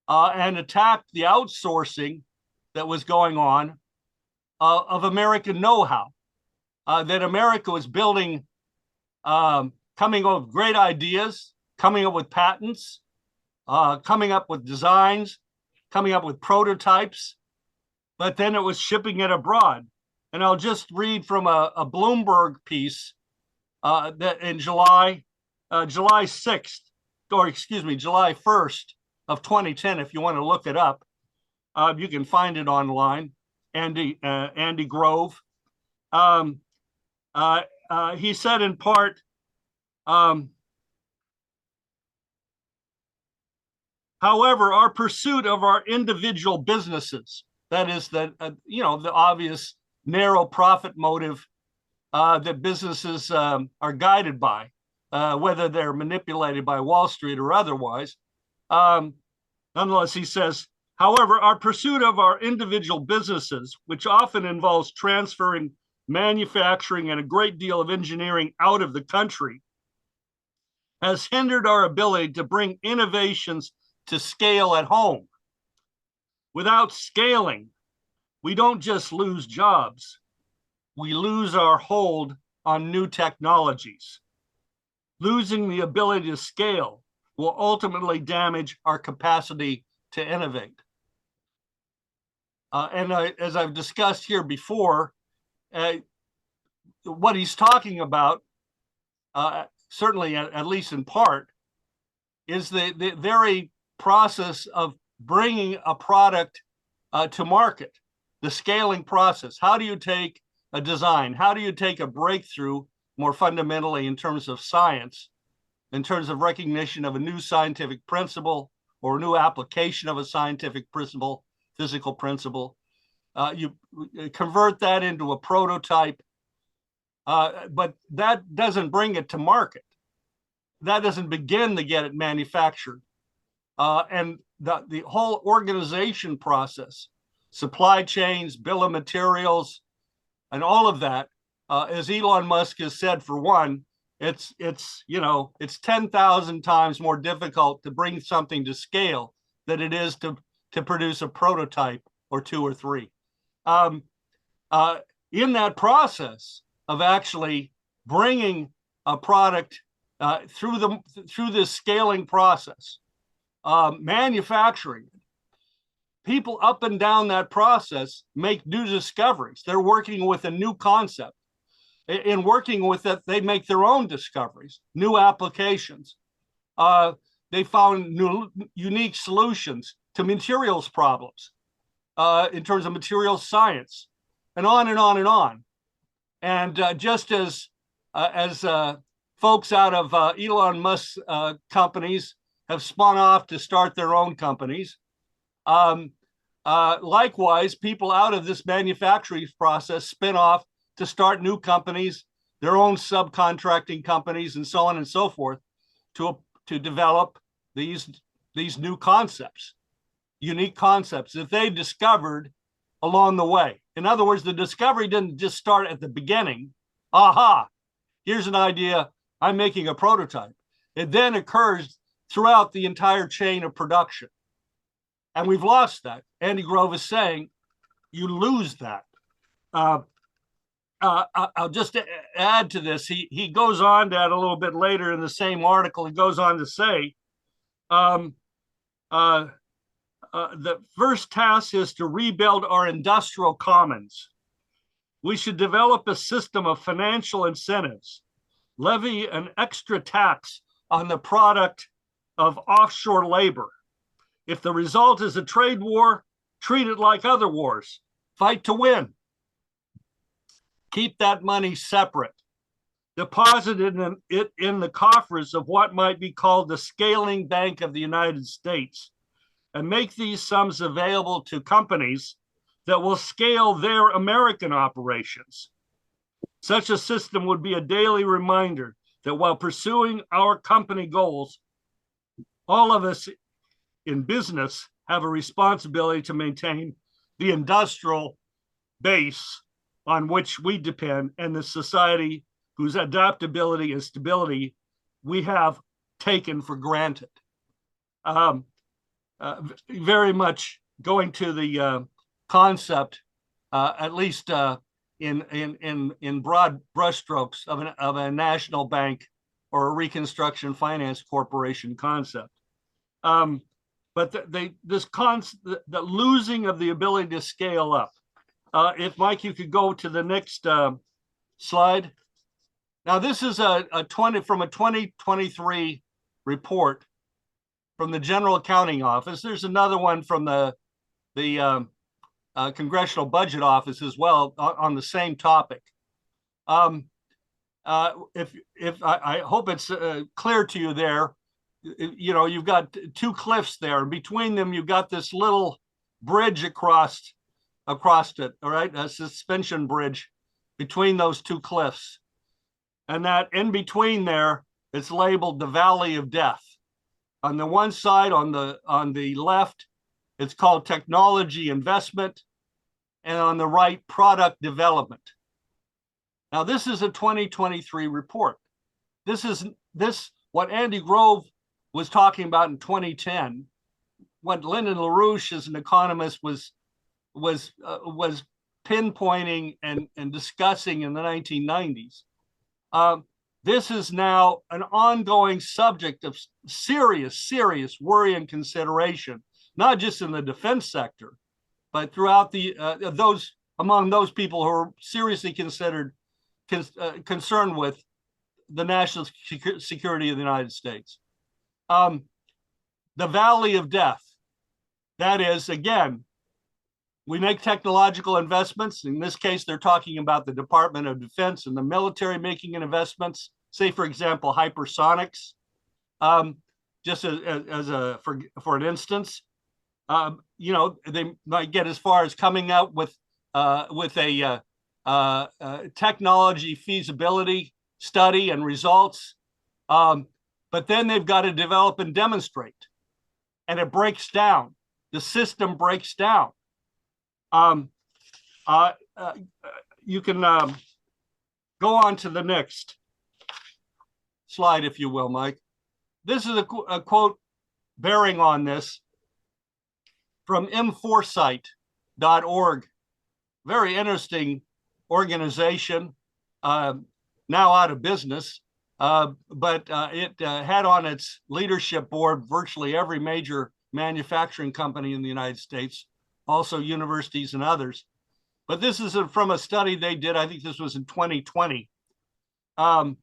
and attacked the outsourcing that was going on of American know-how, that America was building, coming up with great ideas, coming up with patents, coming up with designs, coming up with prototypes, but then it was shipping it abroad. And I'll just read from a Bloomberg piece that in July 6th, or excuse me, July 1st of 2010, if you want to look it up, you can find it online, Andy Grove. He said in part, however, our pursuit of our individual businesses, that is the obvious narrow profit motive that businesses are guided by, whether they're manipulated by Wall Street or otherwise. Nonetheless, he says, however, our pursuit of our individual businesses, which often involves transferring manufacturing and a great deal of engineering out of the country, has hindered our ability to bring innovations to scale at home. Without scaling, we don't just lose jobs, we lose our hold on new technologies. Losing the ability to scale will ultimately damage our capacity to innovate. As I've discussed here before, what he's talking about, certainly at least in part, is the very process of bringing a product to market, the scaling process. How do you take a design? How do you take a breakthrough more fundamentally in terms of science, in terms of recognition of a new scientific principle or a new application of a scientific principle, physical principle? You convert that into a prototype, but that doesn't bring it to market. That doesn't begin to get it manufactured. And the whole organization process, supply chains, bill of materials, and all of that, as Elon Musk has said, for one, it's 10,000 times more difficult to bring something to scale than it is to produce a prototype or two or three. In that process of actually bringing a product through this scaling process, manufacturing, people up and down that process make new discoveries. They're working with a new concept. In working with it, they make their own discoveries, new applications. They found new, unique solutions to materials problems in terms of materials science, and on and on and on. And just as folks out of Elon Musk's companies have spun off to start their own companies, likewise, people out of this manufacturing process spin off to start new companies, their own subcontracting companies, and so on and so forth, to develop these new concepts, unique concepts that they discovered along the way. In other words, the discovery didn't just start at the beginning. Aha, here's an idea, I'm making a prototype. It then occurs throughout the entire chain of production. And we've lost that. Andy Grove is saying you lose that. I'll just add to this. He goes on to add a little bit later in the same article. He goes on to say, the first task is to rebuild our industrial commons. We should develop a system of financial incentives, levy an extra tax on the product of offshore labor. If the result is a trade war, treat it like other wars. Fight to win. Keep that money separate. Deposit it in the coffers of what might be called the scaling bank of the United States, and make these sums available to companies that will scale their American operations. Such a system would be a daily reminder that while pursuing our company goals, all of us in business have a responsibility to maintain the industrial base on which we depend and the society whose adaptability and stability we have taken for granted. Very much going to the concept, at least in broad brushstrokes of a national bank or a Reconstruction Finance Corporation concept. But the losing of the ability to scale up. If Mike, you could go to the next slide. Now, this is from a 2023 report from the General Accounting Office. There's another one from the Congressional Budget Office as well on the same topic. If I hope it's clear to you there. You know, you've got two cliffs there, and between them you've got this little bridge across it. All right, a suspension bridge between those two cliffs, and that in between there, it's labeled the Valley of Death. On the one side, on the left, it's called technology investment, and on the right, product development. Now, this is a 2023 report. This what Andy Grove was talking about in 2010, what Lyndon LaRouche as an economist was pinpointing and discussing in the 1990s. This is now an ongoing subject of serious worry and consideration, not just in the defense sector, but throughout among those people who are seriously concerned with the national security of the United States. The Valley of Death. That is, again, we make technological investments. In this case, they're talking about the Department of Defense and the military making investments. Say, for example, hypersonics. Just for an instance, you know, they might get as far as coming out with a technology feasibility study and results. But then they've got to develop and demonstrate, and it breaks down. The system breaks down. You can go on to the next slide, if you will, Mike. This is a quote bearing on this from mforesight.org. Very interesting organization, now out of business, but it had on its leadership board virtually every major manufacturing company in the United States, also universities and others. But this is from a study they did, I think this was in 2020, well,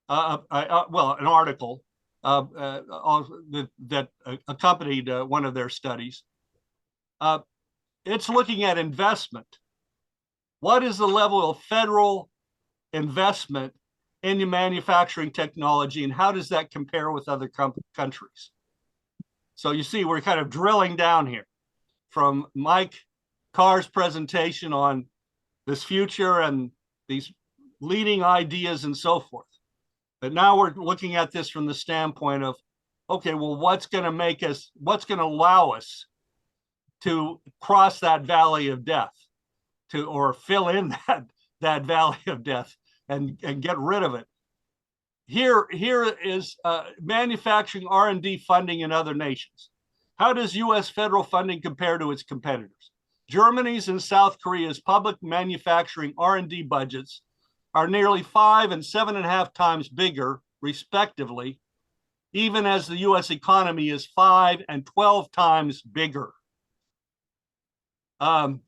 an article that accompanied one of their studies. It's looking at investment. What is the level of federal investment in manufacturing technology, and how does that compare with other countries? So you see, we're kind of drilling down here from Mike Carr's presentation on this future and these leading ideas and so forth. But now we're looking at this from the standpoint of, okay, well, what's going to allow us to cross that valley of death, or fill in that valley of death and get rid of it. Here is manufacturing R&D funding in other nations. How does U.S. federal funding compare to its competitors? Germany's and South Korea's public manufacturing R&D budgets are nearly 5 and 7.5 times bigger, respectively, even as the U.S. economy is 5 and 12 times bigger. And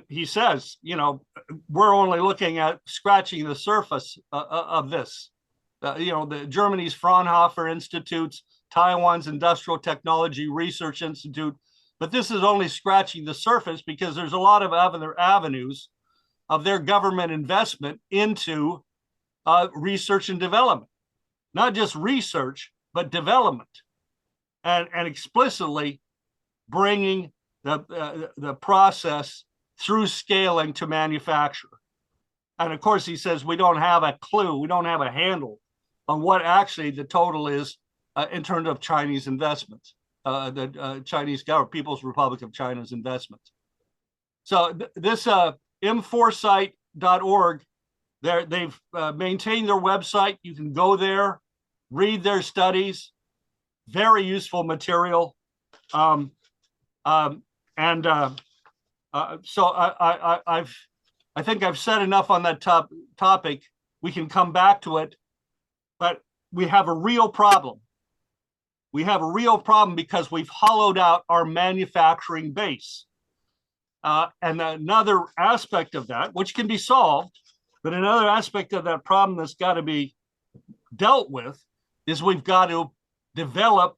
he says, you know, we're only looking at scratching the surface of this. You know, the Germany's Fraunhofer Institutes, Taiwan's Industrial Technology Research Institute, but this is only scratching the surface because there's a lot of other avenues of their government investment into research and development, not just research, but development, and explicitly bringing the process through scaling to manufacture. And of course, he says we don't have a clue, we don't have a handle on what actually the total is in terms of Chinese investments, the Chinese government, People's Republic of China's investments. So this mforesight.org, they've maintained their website. You can go there, read their studies, very useful material. So I think I've said enough on that topic. We can come back to it, but we have a real problem. We have a real problem because we've hollowed out our manufacturing base. And another aspect of that, which can be solved, but another aspect of that problem that's got to be dealt with is we've got to develop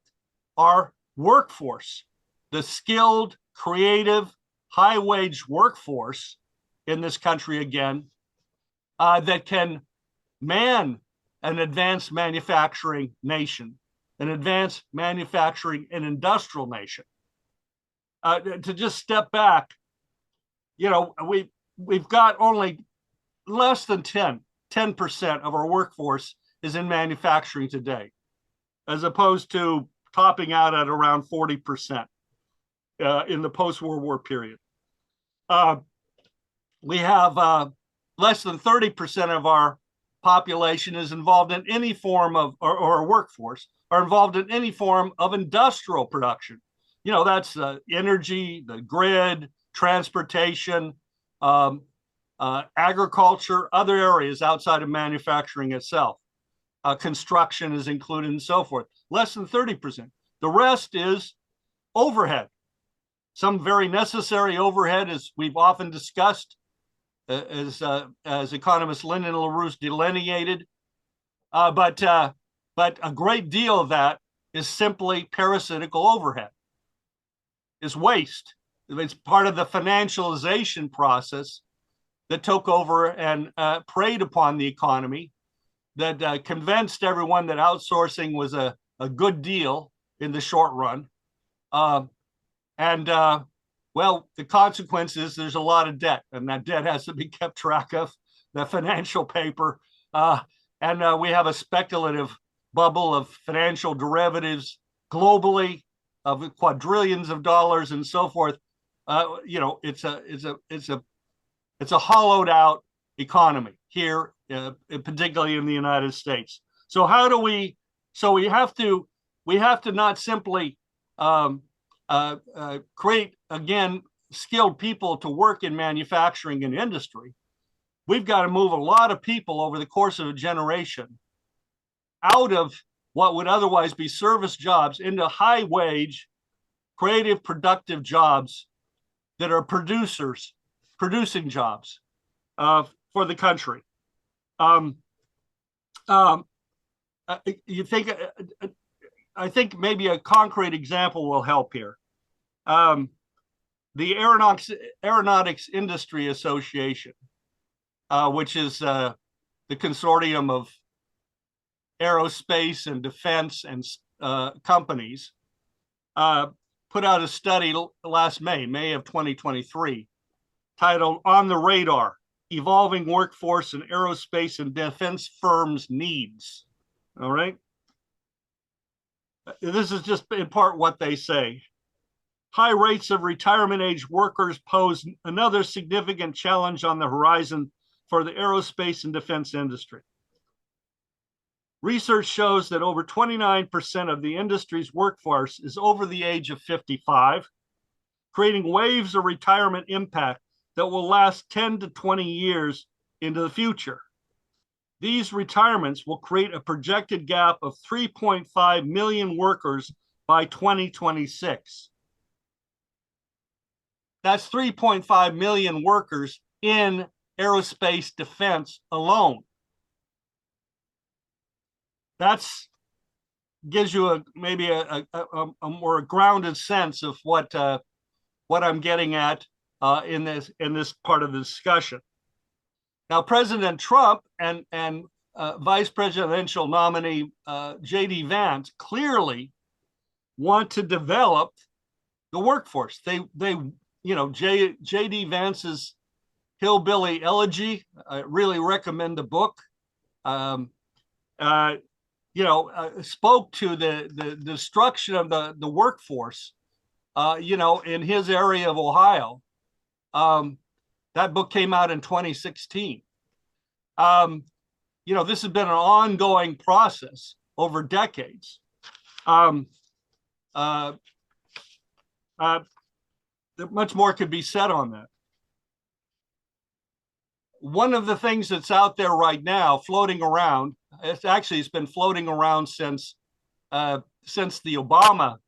our workforce, the skilled, creative, high-wage workforce in this country again, that can man an advanced manufacturing nation, an advanced manufacturing and industrial nation. To just step back, you know, we've got only less than 10% of our workforce is in manufacturing today, as opposed to topping out at around 40% in the post-World War period. We have less than 30% of our population is involved in any form of, or workforce, are involved in any form of industrial production. You know, that's energy, the grid, transportation, agriculture, other areas outside of manufacturing itself. Construction is included and so forth. Less than 30%. The rest is overhead. Some very necessary overhead, as we've often discussed, as economist Lyndon LaRouche delineated. But a great deal of that is simply parasitical overhead. Is waste. It's part of the financialization process that took over and preyed upon the economy, that convinced everyone that outsourcing was a good deal in the short run. Well, the consequence is there's a lot of debt, and that debt has to be kept track of, the financial paper. And we have a speculative bubble of financial derivatives globally of quadrillions of dollars and so forth. You know, it's a hollowed out economy here, particularly in the United States. So how do we? So we have to not simply create, again, skilled people to work in manufacturing and industry, we've got to move a lot of people over the course of a generation out of what would otherwise be service jobs into high wage, creative, productive jobs that are producing jobs for the country. I think maybe a concrete example will help here. The Aeronautics Industry Association, which is the consortium of aerospace and defense and companies, put out a study last May of 2023, titled "On the Radar: Evolving Workforce and Aerospace and Defense Firms' Needs." All right. This is just in part what they say. High rates of retirement age workers pose another significant challenge on the horizon for the aerospace and defense industry. Research shows that over 29% of the industry's workforce is over the age of 55, creating waves of retirement impact that will last 10 to 20 years into the future. These retirements will create a projected gap of 3.5 million workers by 2026. That's 3.5 million workers in aerospace defense alone. That's gives you maybe a more grounded sense of what I'm getting at in this part of the discussion. Now, President Trump and Vice Presidential nominee J.D. Vance clearly want to develop the workforce. J.D. Vance's Hillbilly Elegy, I really recommend the book. Spoke to the destruction of the workforce, in his area of Ohio. That book came out in 2016. This has been an ongoing process over decades. Much more could be said on that. One of the things that's out there right now floating around, it's been floating around since the Obama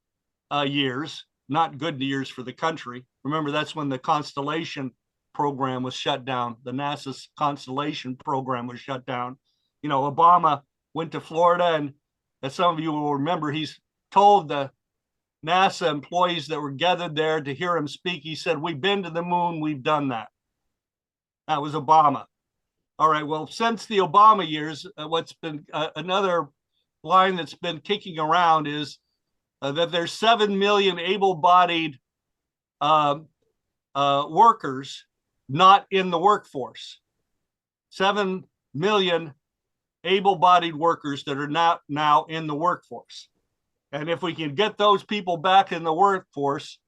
years, not good years for the country. Remember, that's when the Constellation program was shut down. The NASA's Constellation program was shut down. Obama went to Florida, and as some of you will remember, he's told the NASA employees that were gathered there to hear him speak, he said, "We've been to the moon, we've done that." That was Obama. All right, well, since the Obama years, what's been another line that's been kicking around is that there's 7 million able-bodied workers not in the workforce. 7 million able-bodied workers that are not now in the workforce. And if we can get those people back in the workforce,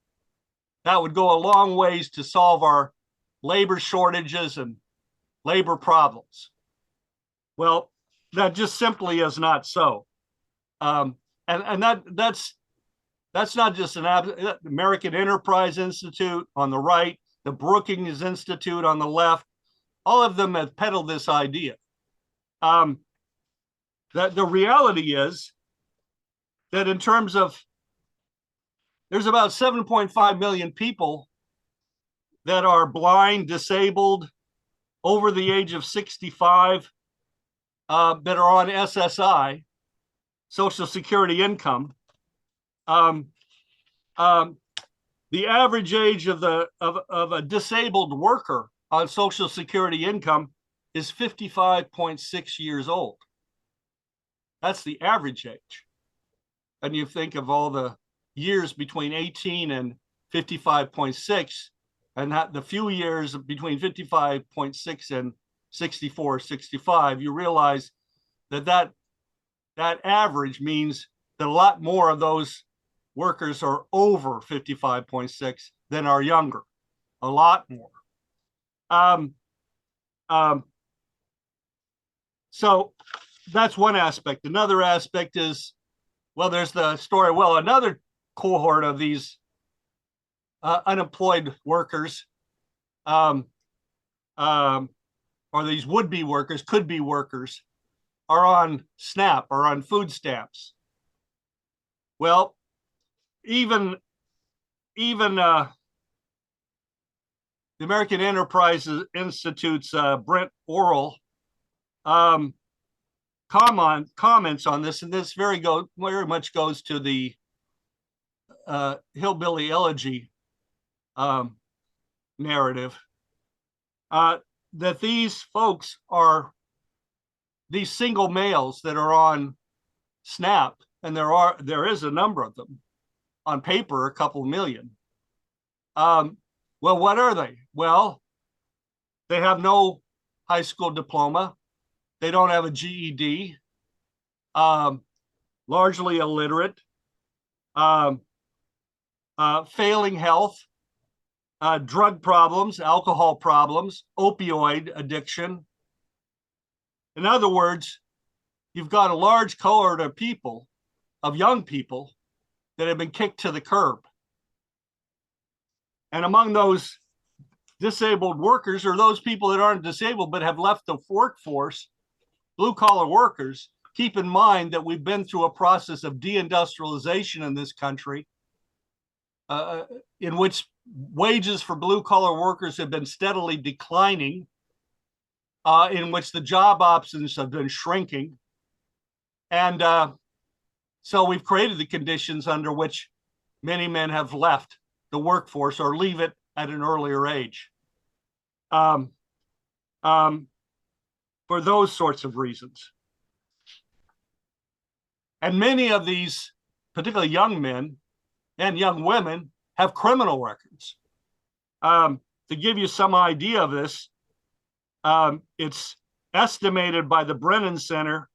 that would go a long ways to solve our labor shortages and labor problems. Well, that just simply is not so. And that's not just an American Enterprise Institute on the right, the Brookings Institute on the left. All of them have peddled this idea. That the reality is that in terms of, there's about 7.5 million people that are blind, disabled, over the age of 65, that are on SSI, Social Security income. The average age of a disabled worker on Social Security income is 55.6 years old. That's the average age. And you think of all the years between 18 and 55.6, and the few years between 55.6 and 64, 65, you realize that average means that a lot more of those workers are over 55.6 than are younger, a lot more. So that's one aspect. Another aspect is, well, there's the story. Well, another cohort of these unemployed workers, or these would-be workers, could-be workers, are on SNAP or on food stamps. Well, even the American Enterprise Institute's Brent Orrell comments on this, and this very much goes to the hillbilly elegy narrative, that these folks are these single males that are on SNAP, and there is a number of them. On paper, a couple million. Well, what are they? Well, they have no high school diploma. They don't have a GED. Largely illiterate. Failing health. Drug problems, alcohol problems, opioid addiction. In other words, you've got a large cohort of people, of young people, that have been kicked to the curb. And among those disabled workers, or those people that aren't disabled but have left the workforce, blue-collar workers, keep in mind that we've been through a process of deindustrialization in this country, in which wages for blue-collar workers have been steadily declining, in which the job options have been shrinking. And so we've created the conditions under which many men have left the workforce or leave it at an earlier age, for those sorts of reasons. And many of these, particularly young men and young women, have criminal records. To give you some idea of this, it's estimated by the Brennan Center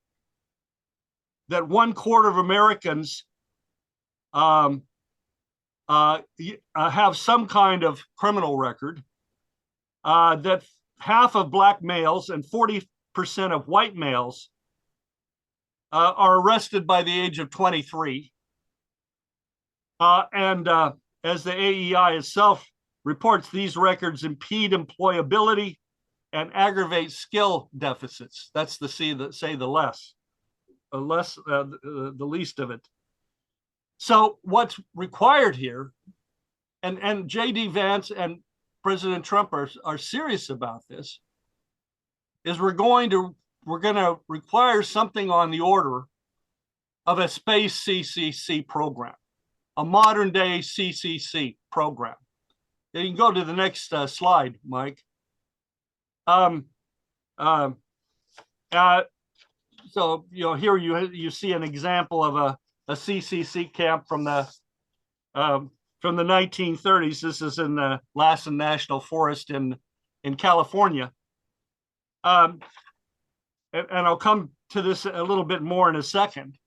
that 1/4 of Americans have some kind of criminal record, that half of black males and 40% of white males are arrested by the age of 23. And as the AEI itself reports, these records impede employability and aggravate skill deficits. That's the least of it. So what's required here, and J.D. Vance and President Trump are serious about this, is we're going to require something on the order of a space CCC program, a modern day CCC program. You can go to the next slide, Mike. So here you see an example of a CCC camp from the 1930s. This is in the Lassen National Forest in California. And I'll come to this a little bit more in a second.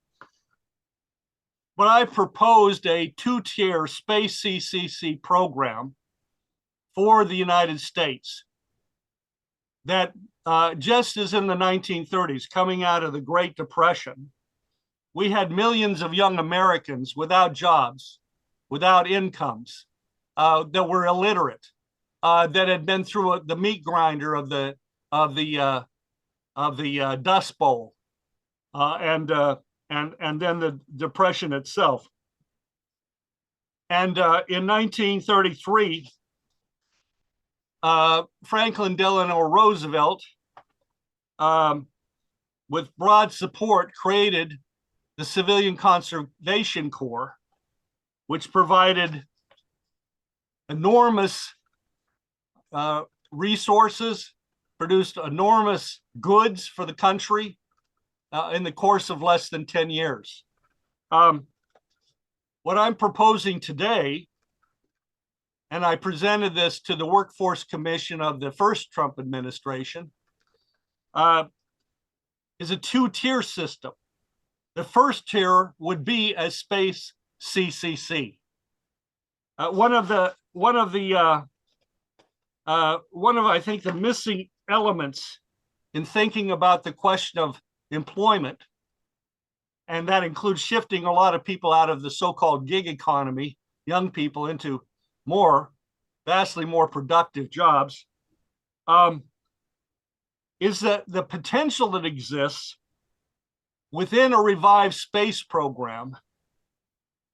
But I proposed a 2-tier space CCC program for the United States that just as in the 1930s, coming out of the Great Depression, we had millions of young Americans without jobs, without incomes, that were illiterate, that had been through the meat grinder of the Dust Bowl, and then the Depression itself. And in 1933, Franklin Delano Roosevelt, with broad support, created the Civilian Conservation Corps, which provided enormous resources, produced enormous goods for the country in the course of less than 10 years. What I'm proposing today, and I presented this to the Workforce Commission of the first Trump administration, is a 2-tier system. The first tier would be a space CCC. One of I think the missing elements in thinking about the question of employment, and that includes shifting a lot of people out of the so-called gig economy, young people, into vastly more productive jobs, is that the potential that exists within a revived space program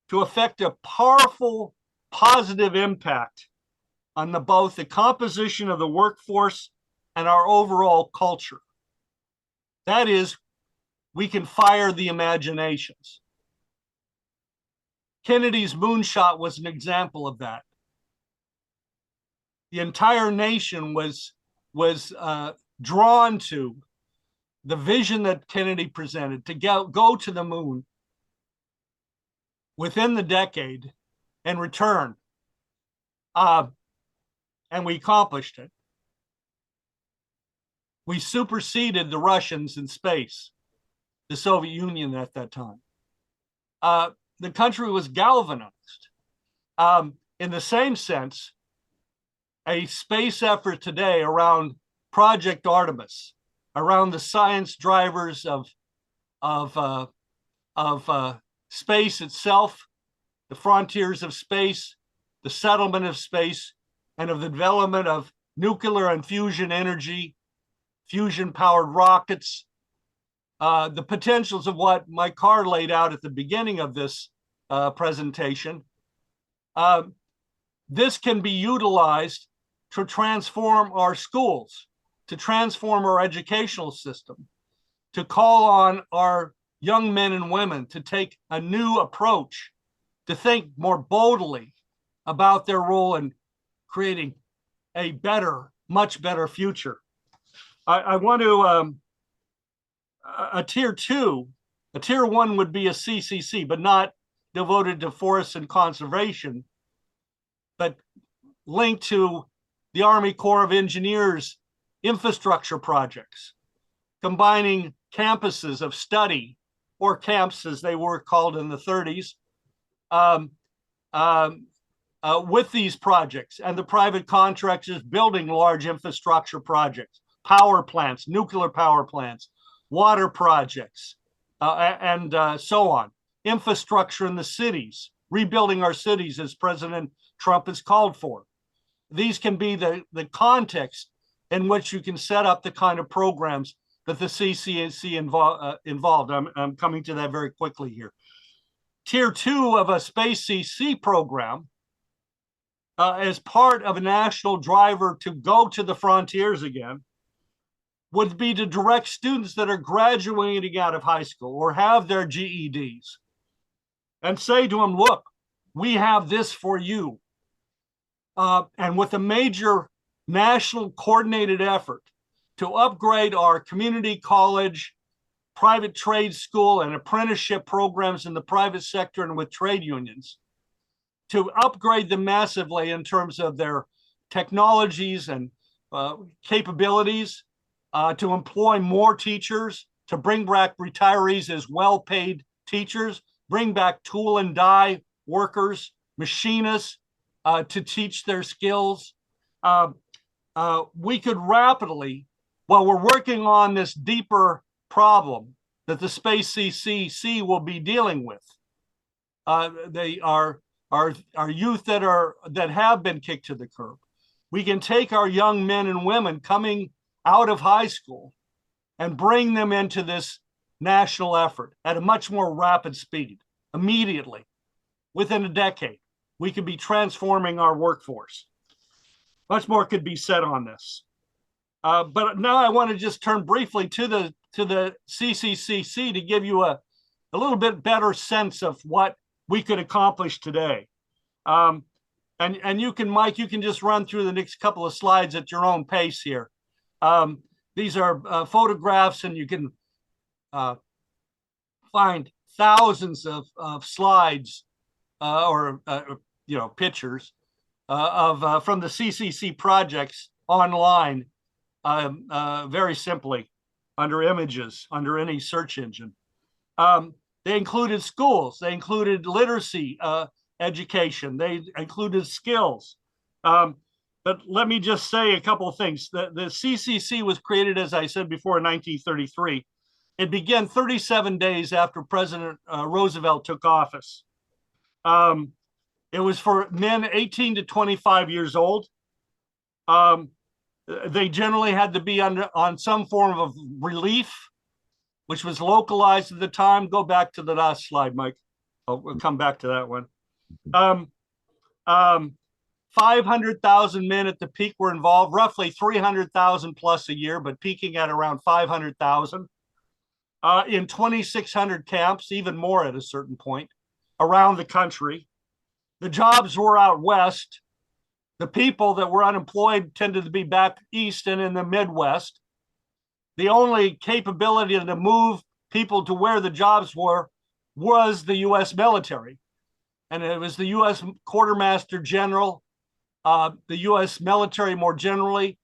to affect a powerful positive impact on both the composition of the workforce and our overall culture. That is, we can fire the imaginations. Kennedy's moonshot was an example of that. The entire nation was drawn to the vision that Kennedy presented to go to the moon within the decade and return. And we accomplished it. We superseded the Russians in space, the Soviet Union at that time. The country was galvanized. In the same sense, a space effort today around Project Artemis, around the science drivers of space itself, the frontiers of space, the settlement of space, and of the development of nuclear and fusion energy, fusion-powered rockets, the potentials of what Mike Carr laid out at the beginning of this presentation. This can be utilized to transform our schools, to transform our educational system, to call on our young men and women to take a new approach, to think more boldly about their role in creating a better, much better future. I want to, a tier two, a tier one would be a CCC, but not devoted to forests and conservation, but linked to the Army Corps of Engineers infrastructure projects, combining campuses of study, or camps as they were called in the 30s, with these projects, and the private contractors building large infrastructure projects, power plants, nuclear power plants, water projects, and so on. Infrastructure in the cities, rebuilding our cities as President Trump has called for. These can be the context in which you can set up the kind of programs that the CCC involved. I'm coming to that very quickly here. Tier two of a Space CC program, as part of a national driver to go to the frontiers again, would be to direct students that are graduating out of high school or have their GEDs and say to them, look, we have this for you. And with a major national coordinated effort to upgrade our community college, private trade school, and apprenticeship programs in the private sector and with trade unions, to upgrade them massively in terms of their technologies and capabilities, to employ more teachers, to bring back retirees as well-paid teachers, bring back tool and die workers, machinists, to teach their skills. We could rapidly, while we're working on this deeper problem that the Space CCC will be dealing with, they are our youth that have been kicked to the curb. We can take our young men and women coming out of high school and bring them into this national effort at a much more rapid speed, immediately. Within a decade, we could be transforming our workforce. Much more could be said on this. But now I want to just turn briefly to the CCCC to give you a little bit better sense of what we could accomplish today. And you can, Mike, you can just run through the next couple of slides at your own pace here. These are photographs, and you can find thousands of slides or pictures from the CCC projects online, very simply under images, under any search engine. They included schools, they included literacy education, they included skills. But let me just say a couple of things. The CCC was created, as I said before, in 1933. It began 37 days after President Roosevelt took office. It was for men 18 to 25 years old. They generally had to be on some form of relief, which was localized at the time. Go back to the last slide, Mike. We'll come back to that one. 500,000 men at the peak were involved, roughly 300,000 plus a year, but peaking at around 500,000 in 2,600 camps, even more at a certain point around the country. The jobs were out west. The people that were unemployed tended to be back east and in the Midwest. The only capability to move people to where the jobs were was the U.S. military. And it was the U.S. Quartermaster General, the U.S. military more generally,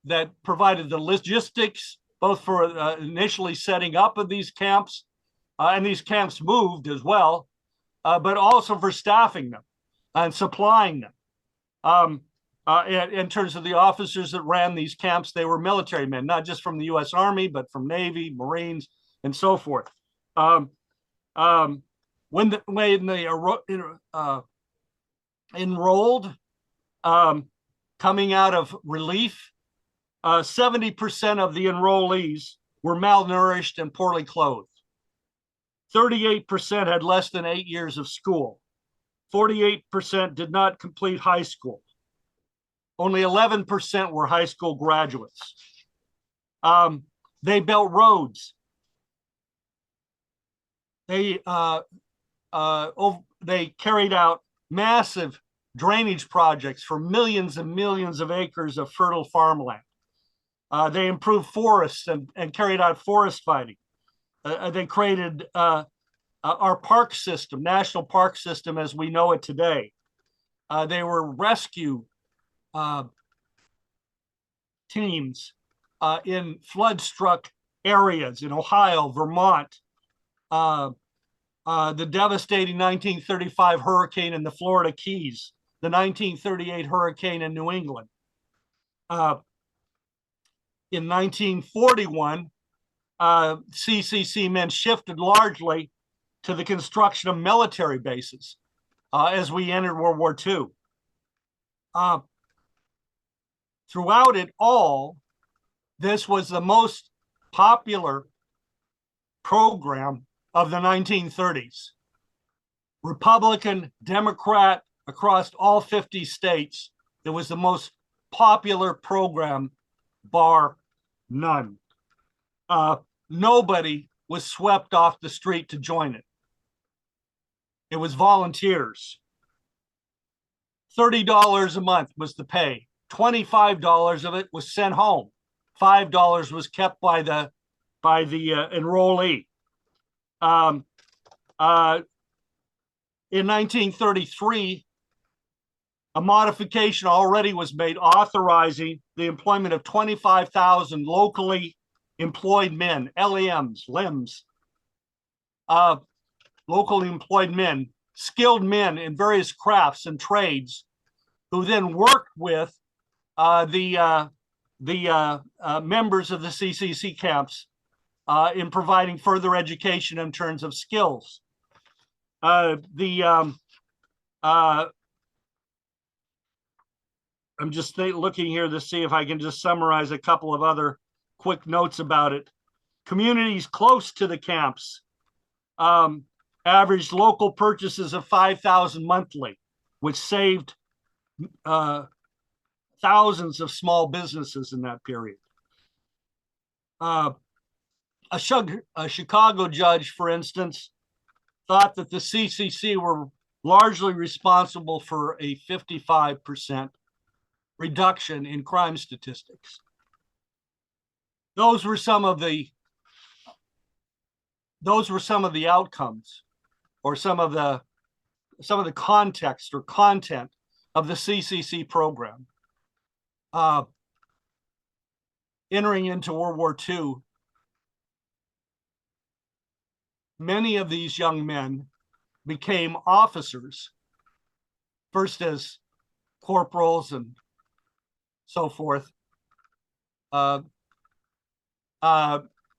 that provided the logistics, both for initially setting up of these camps, and these camps moved as well, but also for staffing them and supplying them. In terms of the officers that ran these camps, they were military men, not just from the U.S. Army, but from Navy, Marines, and so forth. When they enrolled, coming out of relief, 70% of the enrollees were malnourished and poorly clothed. 38% had less than 8 years of school. 48% did not complete high school. Only 11% were high school graduates. They built roads. They carried out massive drainage projects for millions and millions of acres of fertile farmland. They improved forests and carried out forest fighting. They created our park system, national park system as we know it today. They were rescue teams in flood-struck areas in Ohio, Vermont, the devastating 1935 hurricane in the Florida Keys, the 1938 hurricane in New England. In 1941, CCC men shifted largely to the construction of military bases as we entered World War II. Throughout it all, this was the most popular program of the 1930s. Republican, Democrat, across all 50 states, it was the most popular program, bar none. Nobody was swept off the street to join it. It was volunteers. $30 a month was the pay. $25 of it was sent home. $5 was kept by the enrollee. In 1933, a modification already was made authorizing the employment of 25,000 locally employed men, LEMs, locally employed men, skilled men in various crafts and trades, who then worked with the members of the CCC camps in providing further education in terms of skills. I'm just looking here to see if I can just summarize a couple of other quick notes about it. Communities close to the camps averaged local purchases of 5,000 monthly, which saved thousands of small businesses in that period. A Chicago judge, for instance, thought that the CCC were largely responsible for a 55% reduction in crime statistics. Those were some of the outcomes, or some of the context or content of the CCC program. Entering into World War II, many of these young men became officers, first as corporals and so forth,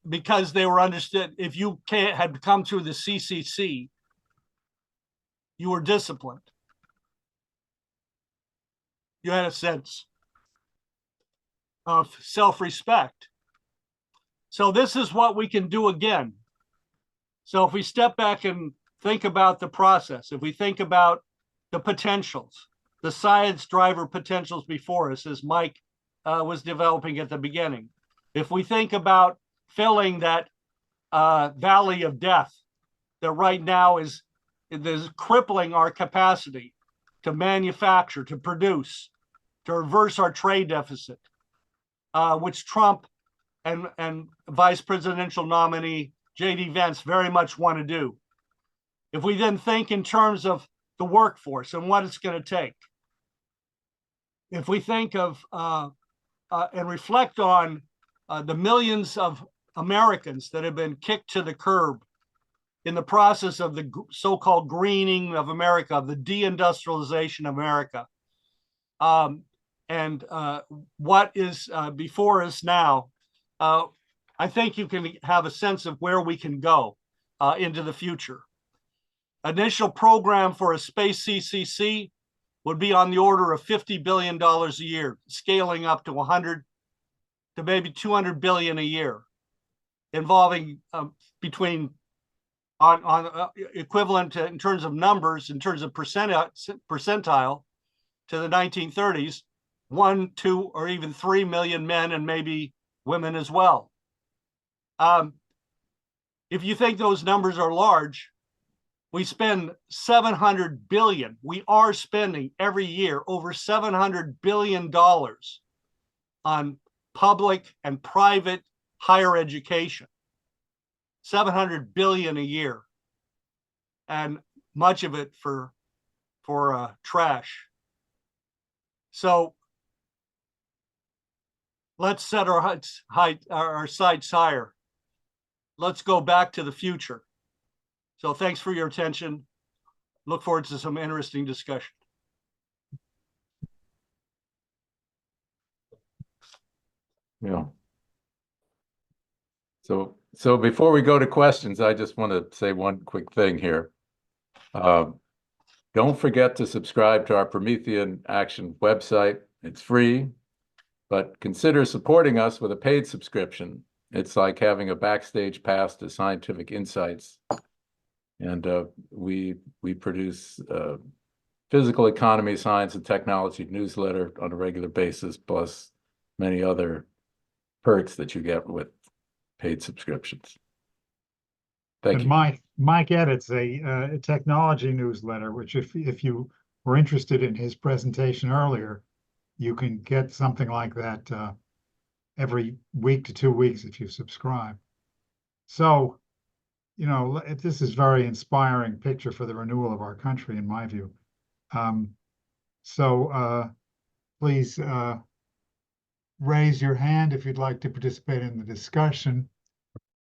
because they were understood. If you had come through the CCC, you were disciplined. you had a sense of self-respect. So this is what we can do again. So if we step back and think about the process, if we think about the potentials, the science driver potentials before us, as Mike was developing at the beginning, if we think about filling that valley of death that right now is crippling our capacity to manufacture, to produce, to reverse our trade deficit, which Trump and vice presidential nominee J.D. Vance very much want to do. If we then think in terms of the workforce and what it's going to take, if we think of and reflect on the millions of Americans that have been kicked to the curb in the process of the so-called greening of America, of the deindustrialization of America, and what is before us now, I think you can have a sense of where we can go into the future. Initial program for a space CCC would be on the order of $50 billion a year, scaling up to 100 to maybe 200 billion a year, involving between equivalent to, in terms of numbers, in terms of percentile to the 1930s, 1, 2, or even 3 million men and maybe women as well. If you think those numbers are large, we spend 700 billion. We are spending every year over $700 billion on public and private higher education. 700 billion a year, and much of it for trash. So let's set our sights higher. Let's go back to the future. So thanks for your attention. Look forward to some interesting discussion. Yeah. So before we go to questions, I just want to say one quick thing here. Don't forget to subscribe to our Promethean Action website. It's free, but consider supporting us with a paid subscription. It's like having a backstage pass to scientific insights. And we produce physical economy, science, and technology newsletter on a regular basis, plus many other perks that you get with paid subscriptions. Thank And you. Mike edits a technology newsletter, which if you were interested in his presentation earlier, you can get something like that every week to 2 weeks if you subscribe. So, you know, this is very inspiring picture for the renewal of our country, in my view. Please raise your hand if you'd like to participate in the discussion.